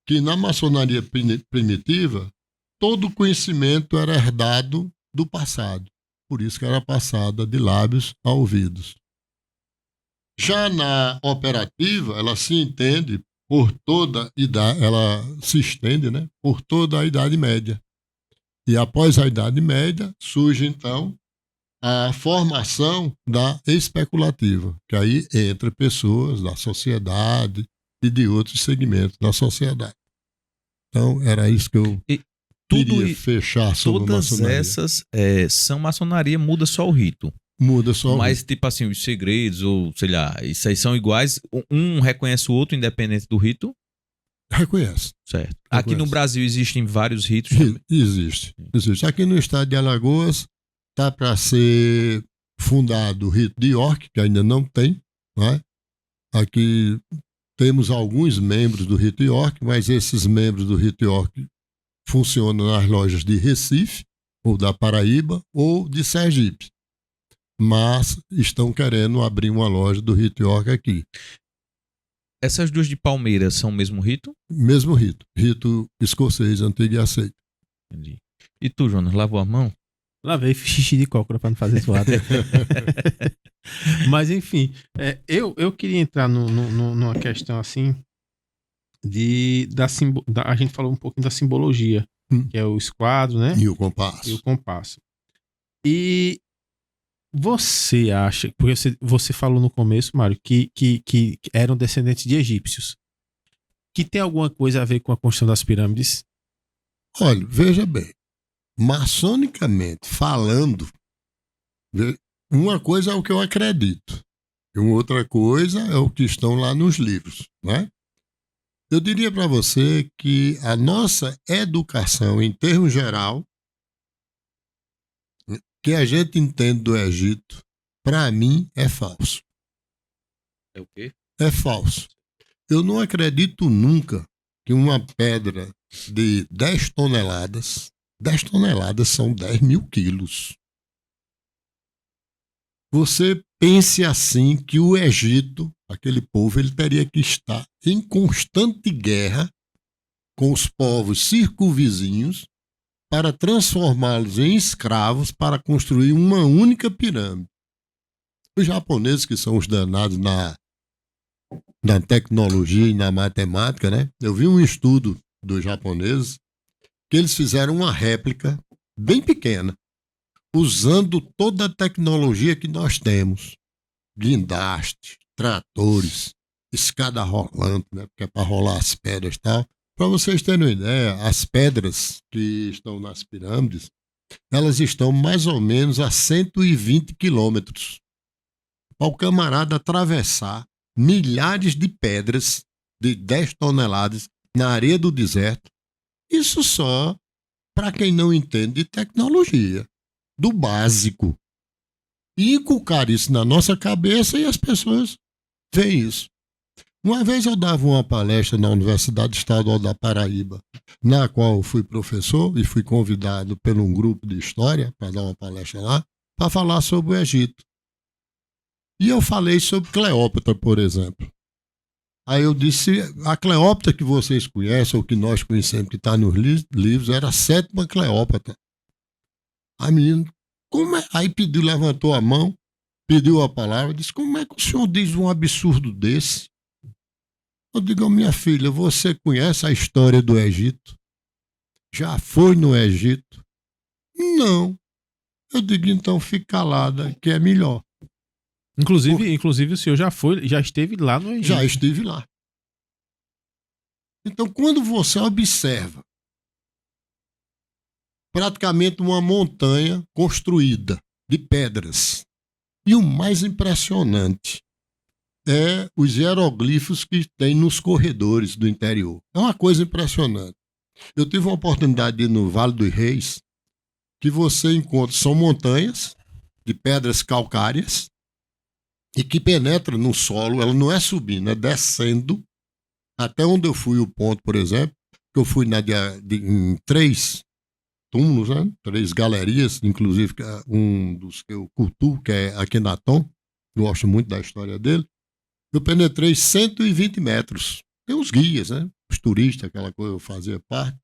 que na maçonaria primitiva, todo conhecimento era herdado do passado. Por isso que era passada de lábios a ouvidos. Já na operativa, ela se entende por toda idade, ela se estende, né, por toda a Idade Média. E após a Idade Média, surge então a formação da especulativa, que aí entra pessoas da sociedade e de outros segmentos da sociedade. Então, era isso que eu queria fechar sobre a maçonaria. Todas essas são maçonaria, muda só o rito. Muda só o rito. Mas, tipo assim, os segredos, ou sei lá, isso aí são iguais? Um reconhece o outro, independente do rito? Reconhece. Certo. Reconhece. Aqui no Brasil existem vários ritos? Existe. Aqui no estado de Alagoas está para ser fundado o rito de York, que ainda não tem, né? Aqui temos alguns membros do rito York, mas esses membros do rito York funcionam nas lojas de Recife, ou da Paraíba, ou de Sergipe. Mas estão querendo abrir uma loja do rito York aqui. Essas duas de Palmeiras são o mesmo rito? Mesmo rito. Rito escocês, antigo e aceito. Entendi. E tu, Jonas, lavou a mão? Lavei xixi de cócora para não fazer zoada. Mas, enfim, eu queria entrar numa questão assim, a gente falou um pouquinho da simbologia, que é o esquadro, né? E o compasso. E você acha, porque você falou no começo, Mário, que eram descendentes de egípcios, que tem alguma coisa a ver com a construção das pirâmides? Olha, veja bem, maçonicamente falando, uma coisa é o que eu acredito, e uma outra coisa é o que estão lá nos livros, né? Eu diria para você que a nossa educação, em termos geral, que a gente entende do Egito, para mim, é falso. É o quê? É falso. Eu não acredito nunca que uma pedra de 10 toneladas são 10 mil quilos. Você pense assim que o Egito, aquele povo, ele teria que estar em constante guerra com os povos circunvizinhos para transformá-los em escravos para construir uma única pirâmide. Os japoneses, que são os danados na tecnologia e na matemática, né? Eu vi um estudo dos japoneses que eles fizeram uma réplica bem pequena, usando toda a tecnologia que nós temos. Guindaste, tratores, escada rolante, né? Porque é para rolar as pedras e tal. Para vocês terem uma ideia, as pedras que estão nas pirâmides, elas estão mais ou menos a 120 quilômetros. Para o camarada atravessar milhares de pedras de 10 toneladas na areia do deserto, isso só para quem não entende de tecnologia, do básico. E inculcar isso na nossa cabeça e as pessoas veem isso. Uma vez eu dava uma palestra na Universidade Estadual da Paraíba, na qual eu fui professor e fui convidado por um grupo de história para dar uma palestra lá, para falar sobre o Egito. E eu falei sobre Cleópatra, por exemplo. Aí eu disse, a Cleópatra que vocês conhecem, ou que nós conhecemos, que está nos livros, era a 7ª Cleópatra. A menina, como é? Aí levantou a mão, pediu a palavra, disse, como é que o senhor diz um absurdo desse? Eu digo, minha filha, você conhece a história do Egito? Já foi no Egito? Não. Eu digo, então fique calada, que é melhor. Inclusive o senhor já esteve lá no Egito. Já estive lá. Então, quando você observa praticamente uma montanha construída de pedras, e o mais impressionante é os hieroglifos que tem nos corredores do interior. É uma coisa impressionante. Eu tive uma oportunidade de ir no Vale dos Reis, que você encontra, são montanhas de pedras calcárias, e que penetra no solo, ela não é subindo, é descendo, até onde eu fui, o ponto, por exemplo, que eu fui em 3 túmulos, né? 3 galerias, inclusive um dos que eu cultuo, que é Akhenaton, gosto muito da história dele. Eu penetrei 120 metros. Tem os guias, né? Os turistas, aquela coisa, eu fazia parte.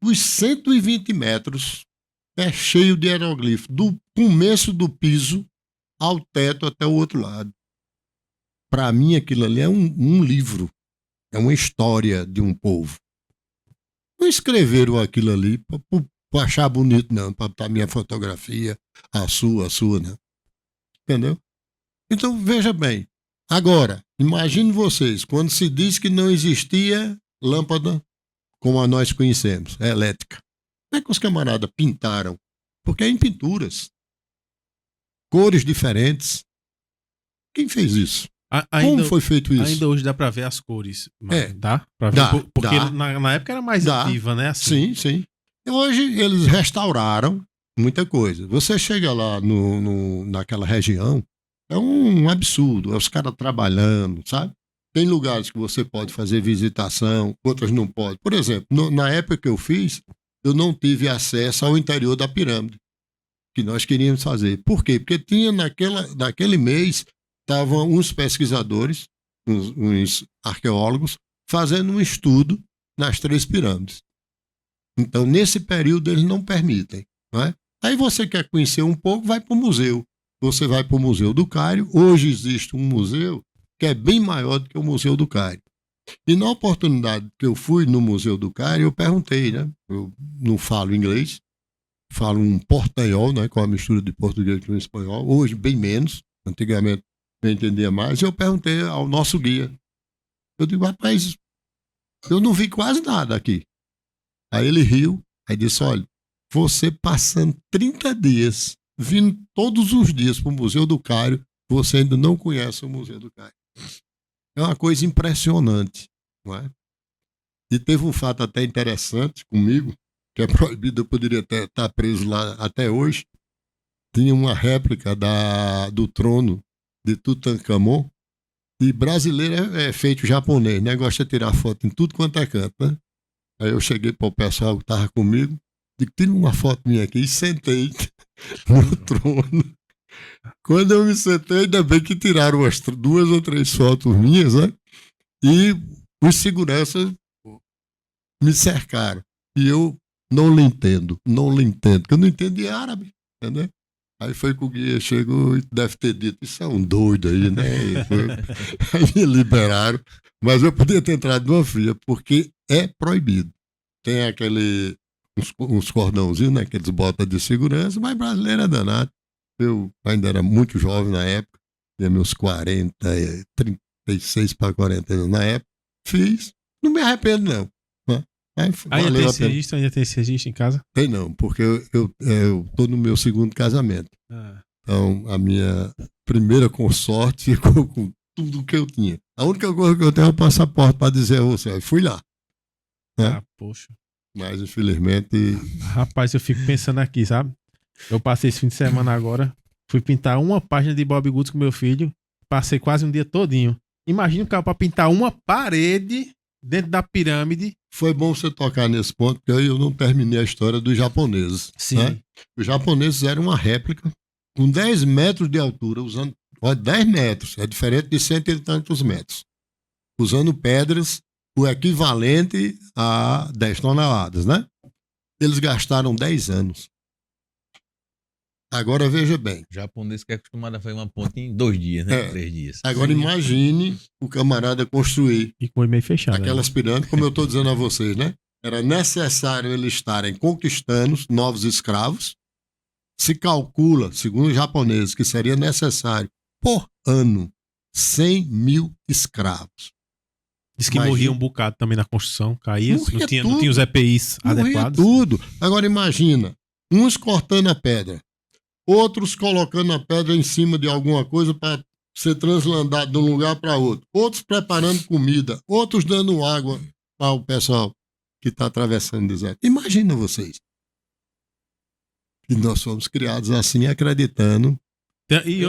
Os 120 metros é cheio de hieroglifo, do começo do piso ao teto até o outro lado. Para mim, aquilo ali é um livro, é uma história de um povo. Não escreveram aquilo ali para achar bonito, não, para botar minha fotografia, a sua, não. Entendeu? Então, veja bem. Agora, imagine vocês, quando se diz que não existia lâmpada como a nós conhecemos, elétrica. Como é que os camaradas pintaram? Porque é em pinturas. Cores diferentes. Quem fez isso? Como foi feito isso? Ainda hoje dá para ver as cores. Dá? Pra ver, porque na época era mais viva, né? Assim. Sim. E hoje eles restauraram muita coisa. Você chega lá naquela região, é um absurdo. É os caras trabalhando, sabe? Tem lugares que você pode fazer visitação, outras não pode. Por exemplo, na época que eu fiz, eu não tive acesso ao interior da pirâmide, que nós queríamos fazer. Por quê? Porque tinha naquele mês, estavam uns pesquisadores, uns arqueólogos, fazendo um estudo nas 3 pirâmides. Então, nesse período, eles não permitem. Não é? Aí você quer conhecer um pouco, vai para o museu. Você vai para o Museu do Cairo. Hoje existe um museu que é bem maior do que o Museu do Cairo. E na oportunidade que eu fui no Museu do Cairo, eu perguntei, né? Eu não falo inglês, falo um portanhol, né? Com a mistura de português com espanhol. Hoje, bem menos. Antigamente, eu entendia mais. E eu perguntei ao nosso guia. Eu digo, rapaz, eu não vi quase nada aqui. Aí ele riu, aí disse, olha, você passando 30 dias, vindo todos os dias para o Museu do Cairo, você ainda não conhece o Museu do Cairo. É uma coisa impressionante, não é? E teve um fato até interessante comigo, que é proibido, eu poderia estar preso lá até hoje. Tinha uma réplica do trono de Tutankhamon, E brasileiro é feito japonês, né? Gosta de tirar foto em tudo quanto é canto, né? Aí eu cheguei para o pessoal que estava comigo, digo, tira uma foto minha aqui, e sentei no trono. Quando eu me sentei, ainda bem que tiraram umas 2 ou 3 fotos minhas, né? E os seguranças me cercaram. E eu não lhe entendo, porque eu não entendo de árabe, entendeu? Aí foi que o guia chegou e deve ter dito, isso é um doido aí, né? Aí me liberaram, mas eu podia ter entrado numa fria, porque é proibido. Tem uns cordãozinhos, né? Aqueles botas de segurança, mas brasileiro é danado. Eu ainda era muito jovem na época, tinha meus 40, 36 para 40 anos na época, fiz, não me arrependo não. Né? Ainda tem esse registro em casa? Tem não, porque eu tô no meu 2º casamento. Então, a minha primeira consorte ficou com tudo que eu tinha. A única coisa que eu tenho é o passaporte para dizer a você, fui lá. Né? Poxa. Mas, infelizmente... Rapaz, eu fico pensando aqui, sabe? Eu passei esse fim de semana agora, fui pintar uma página de Bob Goods com meu filho, passei quase um dia todinho. Imagina o cara para pintar uma parede dentro da pirâmide. Foi bom você tocar nesse ponto, porque eu não terminei a história dos japoneses. Sim. Né? Os japoneses fizeram uma réplica com 10 metros de altura, usando... Olha, 10 metros, é diferente de 100 e tantos metros. Usando pedras, o equivalente a 10 toneladas, né? Eles gastaram 10 anos. Agora veja bem. O japonês que é acostumado a fazer uma ponte em 2 dias, né? 3 dias. Agora imagine o camarada construir. E com o meio fechado. Aquelas pirâmides, como eu estou dizendo a vocês, né? Era necessário eles estarem conquistando novos escravos. Se calcula, segundo os japoneses, que seria necessário, por ano, 100 mil escravos. Diz que morria um bocado também na construção, caía, não tinha os EPIs adequados. Tudo. Agora imagina, uns cortando a pedra, outros colocando a pedra em cima de alguma coisa para ser translandado de um lugar para outro, outros preparando comida, outros dando água para o pessoal que está atravessando o deserto. Imagina vocês. E nós fomos criados assim, acreditando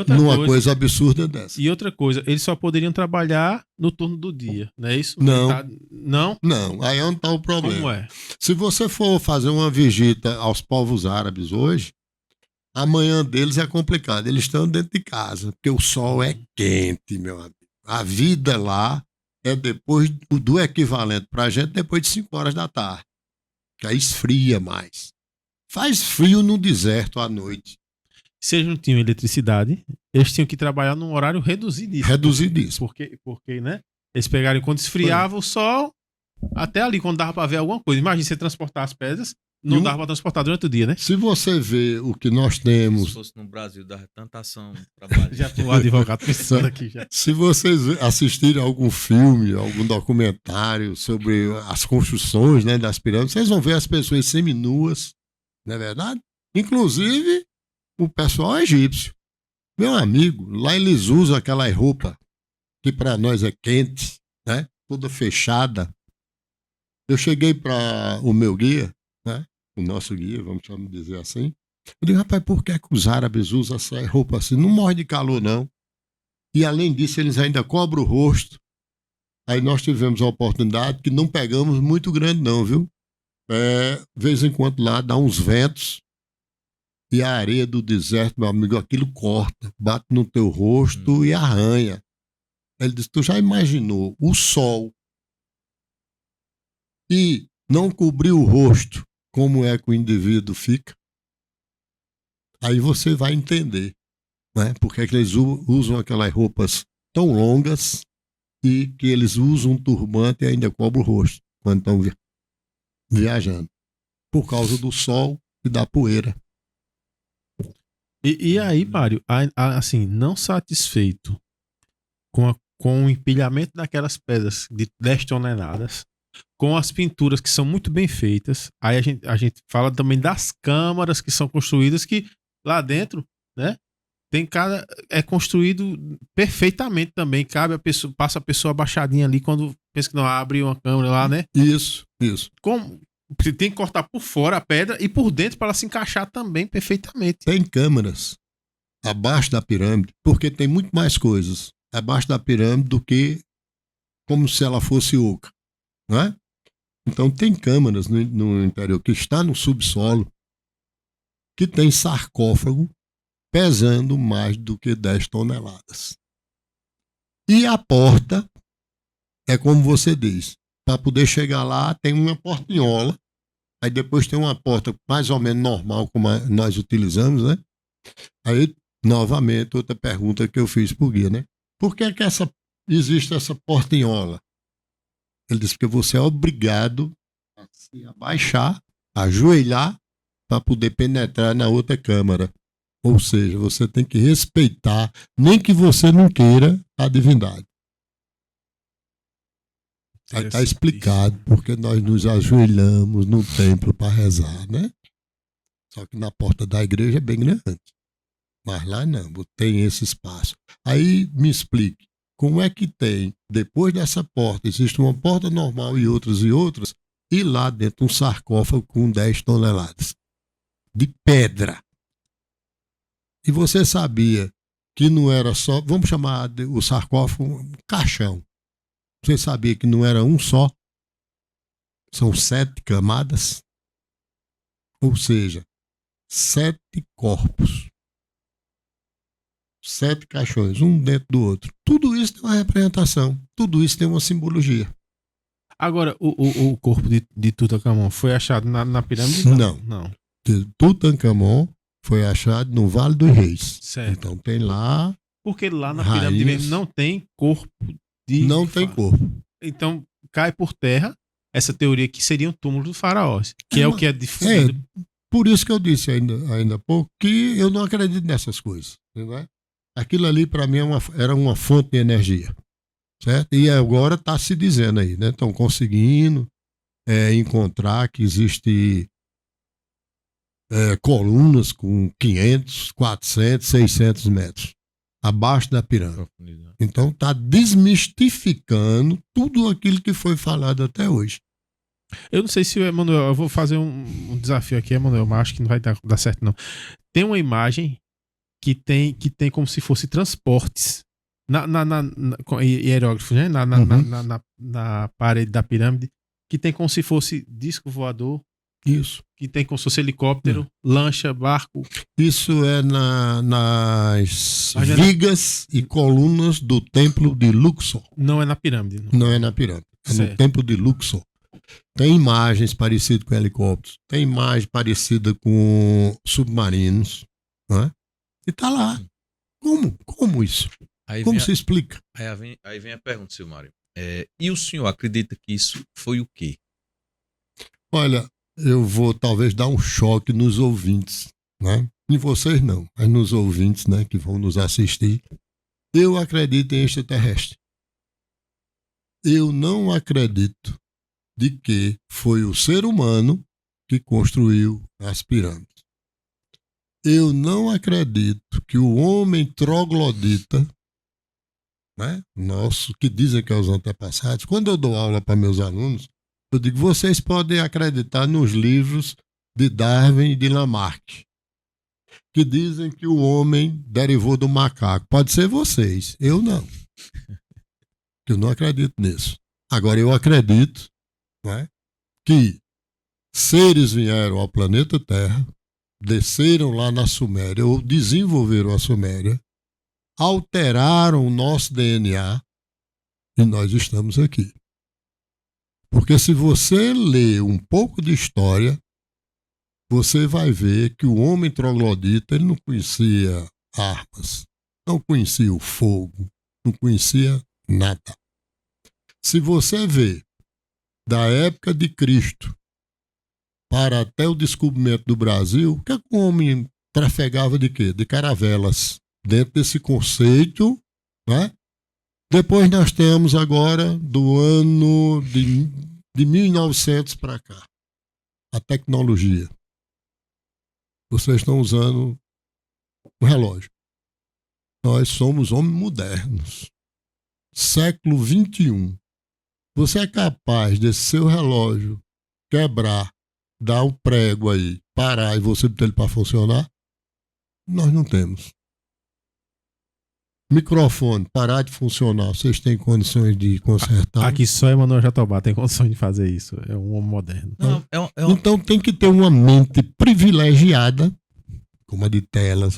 numa coisa absurda dessa. E outra coisa, eles só poderiam trabalhar no turno do dia, não é isso? Não? Não, aí é onde está o problema. Como é? Se você for fazer uma visita aos povos árabes hoje, amanhã deles é complicado. Eles estão dentro de casa, porque o sol é quente, meu amigo. A vida lá é depois do equivalente para a gente, depois de 5 horas da tarde. Que aí esfria mais. Faz frio no deserto à noite. Se eles não tinham eletricidade, eles tinham que trabalhar num horário reduzidíssimo. Porque, né? Eles pegaram quando esfriava o sol, até ali, quando dava para ver alguma coisa. Imagina você transportar as pedras, não dava para transportar durante o dia, né? Se você vê o que nós temos... Se fosse no Brasil, dava tanta ação, trabalho. Já estou advogado pensando aqui já. Se vocês assistirem algum filme, algum documentário sobre as construções, né, das pirâmides, vocês vão ver as pessoas seminuas, não é verdade? Inclusive o pessoal egípcio. Meu amigo, lá eles usam aquela roupa que para nós é quente, né? Toda fechada. Eu cheguei para o meu guia, né? O nosso guia, vamos dizer assim. Eu digo, rapaz, por que os árabes usam essa roupa assim? Não morre de calor, não. E além disso, eles ainda cobrem o rosto. Aí nós tivemos a oportunidade que não pegamos muito grande, não, viu? De vez em quando lá dá uns ventos. E a areia do deserto, meu amigo, aquilo corta, bate no teu rosto e arranha. Ele disse, tu já imaginou o sol e não cobrir o rosto, como é que o indivíduo fica? Aí você vai entender, né? Porque é que eles usam aquelas roupas tão longas e que eles usam um turbante e ainda cobrem o rosto quando estão viajando. Por causa do sol e da poeira. E aí, Mário, assim, não satisfeito com o empilhamento daquelas pedras de 10 toneladas, com as pinturas que são muito bem feitas, aí a gente fala também das câmaras que são construídas, que lá dentro, né, é construído perfeitamente também, cabe a pessoa, passa a pessoa abaixadinha ali quando pensa que não abre uma câmera lá, né? Isso. Como... Você tem que cortar por fora a pedra e por dentro para ela se encaixar também perfeitamente. Tem câmaras abaixo da pirâmide, porque tem muito mais coisas. abaixo da pirâmide do que como se ela fosse oca, não é? Então tem câmaras no interior que está no subsolo que tem sarcófago pesando mais do que 10 toneladas. E a porta é como você diz, para poder chegar lá tem uma portinhola, aí depois tem uma porta mais ou menos normal como nós utilizamos, né? Aí, novamente, outra pergunta que eu fiz para o guia, né? Por que existe essa portinhola? Ele disse que você é obrigado a se abaixar, ajoelhar, para poder penetrar na outra câmara. Ou seja, você tem que respeitar, nem que você não queira, a divindade. Aí está explicado porque nós nos ajoelhamos no templo para rezar, né? Só que na porta da igreja é bem grande. Mas lá não, tem esse espaço. Aí me explique, como é que tem, depois dessa porta, existe uma porta normal e outras, e lá dentro um sarcófago com 10 toneladas de pedra. E você sabia que não era só, vamos chamar o sarcófago um caixão. Você sabia que não era um só? São 7 camadas. Ou seja, 7 corpos. 7 caixões, um dentro do outro. Tudo isso tem uma representação. Tudo isso tem uma simbologia. Agora, o corpo de Tutankhamon foi achado na pirâmide? Não. Tutankhamon foi achado no Vale dos Reis. Certo. Então tem lá... Porque lá na pirâmide mesmo não tem corpo de... Não tem corpo. Então cai por terra essa teoria que seria um túmulo do faraó, que é o que é difundido. Por isso que eu disse ainda há pouco que eu não acredito nessas coisas. Não é? Aquilo ali para mim era uma fonte de energia. Certo? E agora está se dizendo aí, né? Estão conseguindo encontrar que existe colunas com 500, 400, 600 metros abaixo da pirâmide. Então está desmistificando tudo aquilo que foi falado até hoje. Eu não sei se o Emanuel, eu vou fazer um desafio aqui, Emanuel, mas acho que não vai dar certo não. Tem uma imagem que tem como se fosse transportes hierógrafos, né? Na parede da pirâmide, que tem como se fosse disco voador. Isso. Que tem como se fosse helicóptero, lancha, barco. Isso é nas vigas e colunas do templo de Luxor. Não é na pirâmide. Não é na pirâmide. É no templo de Luxor. Tem imagens parecidas com helicópteros. Tem imagem parecida com submarinos. Não é? E tá lá. Como isso? Como se explica? Aí vem a pergunta, Silmário. E o senhor acredita que isso foi o quê? Olha, eu vou talvez dar um choque nos ouvintes, né? Em vocês não, mas nos ouvintes, né, que vão nos assistir. Eu acredito em extraterrestre. Eu não acredito de que foi o ser humano que construiu as pirâmides. Eu não acredito que o homem troglodita, né, nosso, que dizem que é os antepassados, quando eu dou aula para meus alunos, eu digo, vocês podem acreditar nos livros de Darwin e de Lamarck, que dizem que o homem derivou do macaco. Pode ser vocês, eu não. Eu não acredito nisso. Agora, eu acredito, né, que seres vieram ao planeta Terra, desceram lá na Suméria, ou desenvolveram a Suméria, alteraram o nosso DNA e nós estamos aqui. Porque se você ler um pouco de história, você vai ver que o homem troglodita, ele não conhecia armas, não conhecia o fogo, não conhecia nada. Se você vê da época de Cristo para até o descobrimento do Brasil, o que o homem trafegava de quê? De caravelas. Dentro desse conceito, né? Depois nós temos agora, do ano de 1900 para cá, a tecnologia. Vocês estão usando um relógio. Nós somos homens modernos. Século XXI. Você é capaz desse seu relógio quebrar, dar um prego aí, parar e você botar ele para funcionar? Nós não temos. microfone parar de funcionar, vocês têm condições de consertar? Aqui só Emanuel Jatobá tem condições de fazer isso. É um homem moderno. Não, Então tem que ter uma mente privilegiada, como a de Tesla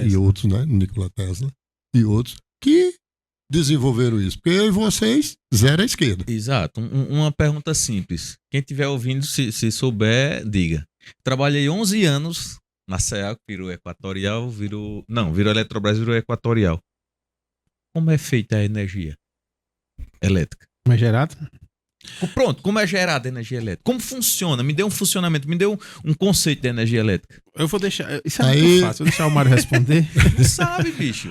e outros, né? Nikola Tesla e outros, que desenvolveram isso. Porque eu e vocês, zero à esquerda. Exato. Uma pergunta simples. Quem estiver ouvindo, se souber, diga. Trabalhei 11 anos na CEA, que virou Equatorial, virou Eletrobras, virou Equatorial. Como é feita a energia elétrica? Como é gerado? Pronto, como é gerada a energia elétrica? Como funciona? Me dê um funcionamento, me dê um conceito de energia elétrica. Eu vou deixar. Isso é muito fácil. Vou deixar o Mário responder. Não sabe, bicho.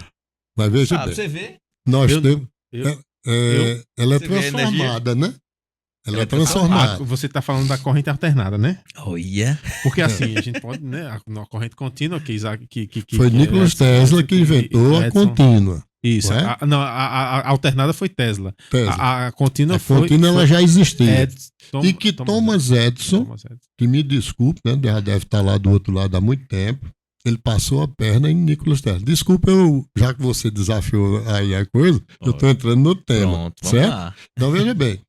Mas veja Sabe, bem. você vê? Nós temos. Ela é Você vê a transformada, né? Ela é Ela transformada. Você está falando da corrente alternada, né? Oh, yeah. Porque assim, a gente pode, né? A corrente contínua que Foi Nikola Tesla que inventou a contínua. Isso. Não é? A alternada foi Tesla. Tesla. A contínua A contínua ela já existia. E que Thomas Edison, que me desculpe, né? Já deve estar lá do outro lado há muito tempo. Ele passou a perna em Nikola Tesla. Desculpa, já que você desafiou aí a coisa, eu estou entrando no tema. Pronto, vamos certo? lá. Então veja bem.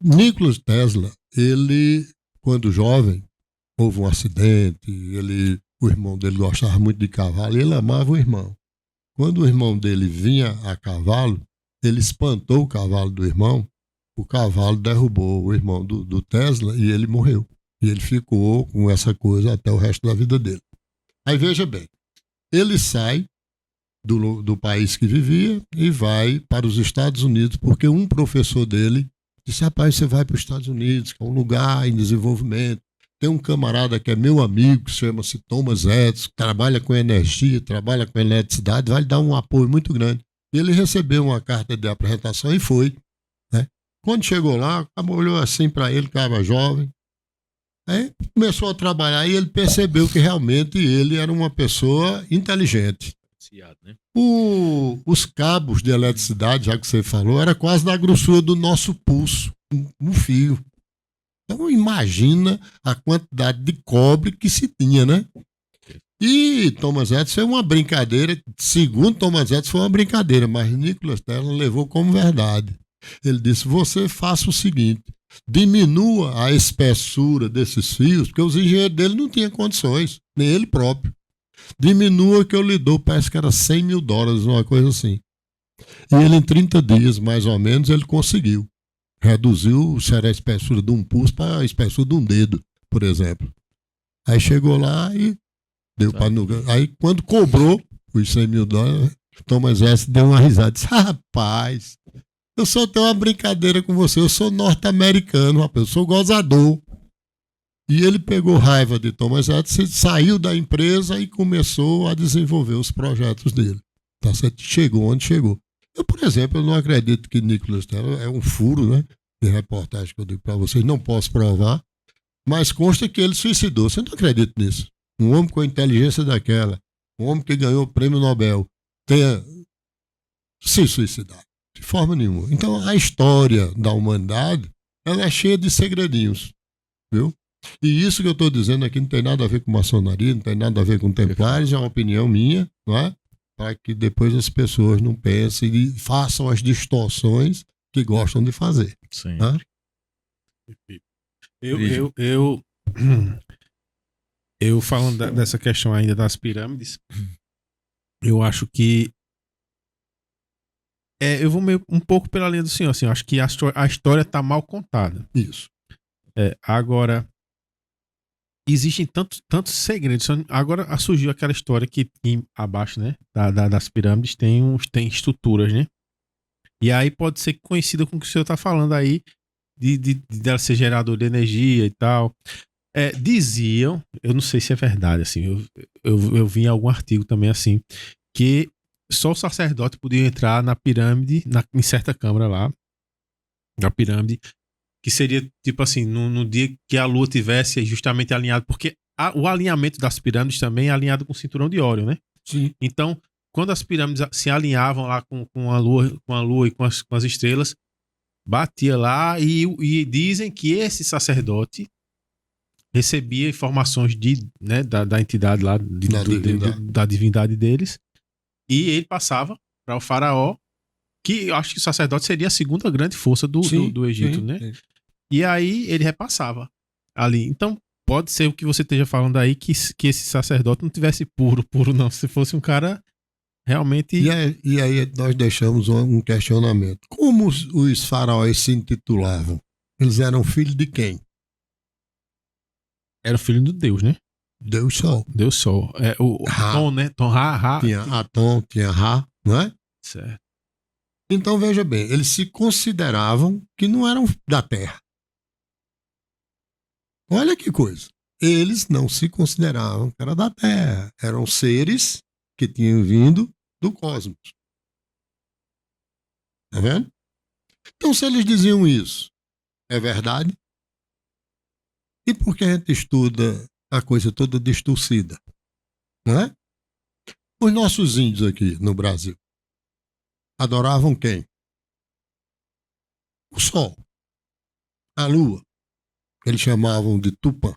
Nikola Tesla, ele, quando jovem, houve um acidente, o irmão dele gostava muito de cavalo e ele amava o irmão. Quando o irmão dele vinha a cavalo, ele espantou o cavalo do irmão, o cavalo derrubou o irmão do Tesla e ele morreu. E ele ficou com essa coisa até o resto da vida dele. Aí veja bem, ele sai do país que vivia e vai para os Estados Unidos, porque um professor dele disse, rapaz, você vai para os Estados Unidos, que é um lugar em desenvolvimento. Tem um camarada que é meu amigo, que chama-se Thomas Edison, que trabalha com energia, trabalha com eletricidade, vai lhe dar um apoio muito grande. E ele recebeu uma carta de apresentação e foi. Né? Quando chegou lá, olhou assim para ele, cara jovem, aí começou a trabalhar e ele percebeu que realmente ele era uma pessoa inteligente. Os cabos de eletricidade, já que você falou, era quase da grossura do nosso pulso, um fio. Então imagina a quantidade de cobre que se tinha, né? E Thomas Edison foi uma brincadeira, segundo Thomas Edison foi uma brincadeira, mas Nikola Tesla levou como verdade. Ele disse, você faça o seguinte, diminua a espessura desses fios, porque os engenheiros dele não tinham condições, nem ele próprio. Diminua que eu lhe dou, parece que era $100 mil, uma coisa assim. E ele em 30 dias, mais ou menos, ele conseguiu. Reduziu a espessura de um pulso para a espessura de um dedo, por exemplo. Aí chegou lá e deu para... Aí quando cobrou os $100 mil, Thomas Edison deu uma risada e disse, rapaz, eu só tenho uma brincadeira com você, eu sou norte-americano, rapaz, eu sou gozador. E ele pegou raiva de Thomas Edison, saiu da empresa e começou a desenvolver os projetos dele. Tá certo? Chegou onde chegou. Eu, por exemplo, eu não acredito que Nikola Tesla é um furo, né? De reportagem que eu digo para vocês, não posso provar, mas consta que ele suicidou. Você não acredita nisso? Um homem com a inteligência daquela, um homem que ganhou o prêmio Nobel, tenha se suicidado. De forma nenhuma. Então, a história da humanidade, ela é cheia de segredinhos, viu? E isso que eu estou dizendo aqui não tem nada a ver com maçonaria, não tem nada a ver com templários, é uma opinião minha, não é? Para que depois as pessoas não pensem e façam as distorções que gostam de fazer. Sim. Tá? Eu falando dessa questão ainda das pirâmides, eu acho que eu vou meio, um pouco pela linha do senhor, assim, eu acho que a história está mal contada. Isso. Agora, existem tantos segredos. Agora surgiu aquela história que abaixo, né, das pirâmides tem estruturas, né? E aí pode ser conhecida com o que o senhor está falando aí, de dela ser gerador de energia e tal. Diziam, eu não sei se é verdade, assim, eu vi em algum artigo também assim, que só o sacerdote podia entrar na pirâmide, em certa câmara lá, na pirâmide, que seria tipo assim, no dia que a lua tivesse justamente alinhado, porque o alinhamento das pirâmides também é alinhado com o cinturão de Órion, né? Sim. Então, quando as pirâmides se alinhavam lá com a lua e com as estrelas, batia lá e dizem que esse sacerdote recebia informações da entidade lá, da divindade deles, E ele passava para o faraó, que eu acho que o sacerdote seria a segunda grande força do Egito, né? Sim. E aí ele repassava ali. Então, pode ser o que você esteja falando aí, que esse sacerdote não tivesse puro não. Se fosse um cara realmente... E aí nós deixamos um questionamento. Como os faraós se intitulavam? Eles eram filhos de quem? Era filho do Deus, né? Deus Sol. Deus Sol. Atom, né? Ra. Tinha Atom, tinha Ra, não é? Certo. Então, veja bem, eles se consideravam que não eram da Terra. Olha que coisa. Eles não se consideravam que era da Terra. Eram seres que tinham vindo do cosmos. Tá vendo? Então, se eles diziam isso, é verdade? E por que a gente estuda a coisa toda distorcida? Não é? Os nossos índios aqui no Brasil adoravam quem? O Sol, a Lua, que eles chamavam de Tupã.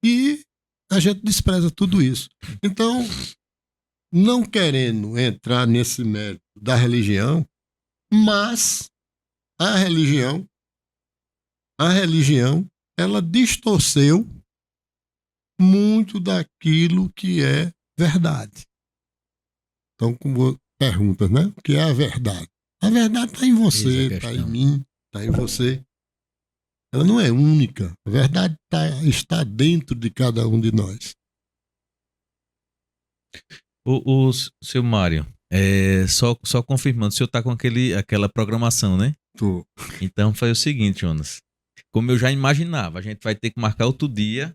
E a gente despreza tudo isso. Então, não querendo entrar nesse mérito da religião, mas a religião, ela distorceu muito daquilo que é verdade. Então, como perguntas, né? O que é a verdade? A verdade está em você, está em mim, está em você. Ela não é única. A verdade está dentro de cada um de nós. O seu Mário, só confirmando, o senhor está com aquela programação, né? Tô. Então foi o seguinte, Jonas. Como eu já imaginava, a gente vai ter que marcar outro dia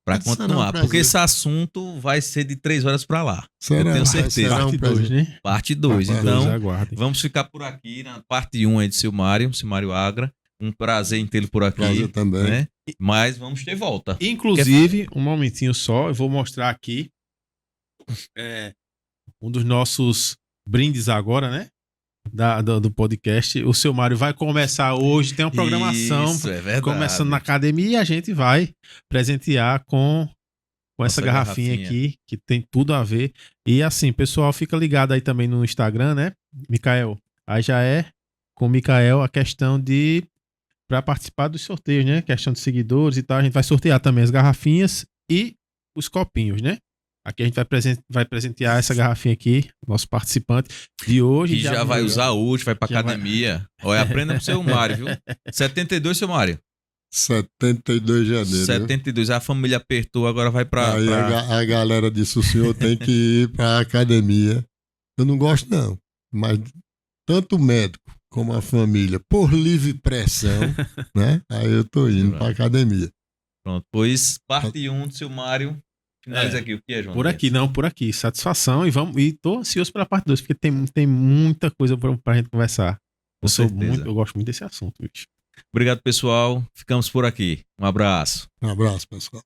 para continuar, porque esse assunto vai ser de 3 horas para lá. Eu tenho certeza. Parte 2, né? Parte 2. Então, vamos ficar por aqui na parte 1 aí de seu Mário Agra. Um prazer em tê-lo por aqui. Prazer também. Né? Mas vamos ter volta. Inclusive, um momentinho só, eu vou mostrar aqui um dos nossos brindes agora, né? Do podcast. O seu Mário vai começar hoje, tem uma programação. Isso, é verdade. Começando na academia e a gente vai presentear com essa garrafinha aqui, que tem tudo a ver. E assim, pessoal, fica ligado aí também no Instagram, né? Micael, aí já é com o Micael a questão para participar dos sorteios, né? Questão de seguidores e tal. A gente vai sortear também as garrafinhas e os copinhos, né? Aqui a gente vai presentear essa garrafinha aqui, nosso participante de hoje. Que já vai usar hoje, vai pra academia. Olha, aprenda pro seu Mário, viu? 72, seu Mário? 72 de janeiro. 72, a família apertou, agora vai pra... Aí a galera disse, o senhor tem que ir pra academia. Eu não gosto não, mas tanto o médico como a família, por livre pressão, né? Aí eu tô indo pra academia. Pronto, pois parte 1 do seu Mário. Finaliza aqui, o que é, João? Por aqui. Satisfação e tô ansioso pela parte 2, porque tem muita coisa pra gente conversar. Eu gosto muito desse assunto, bicho. Obrigado, pessoal. Ficamos por aqui. Um abraço. Um abraço, pessoal.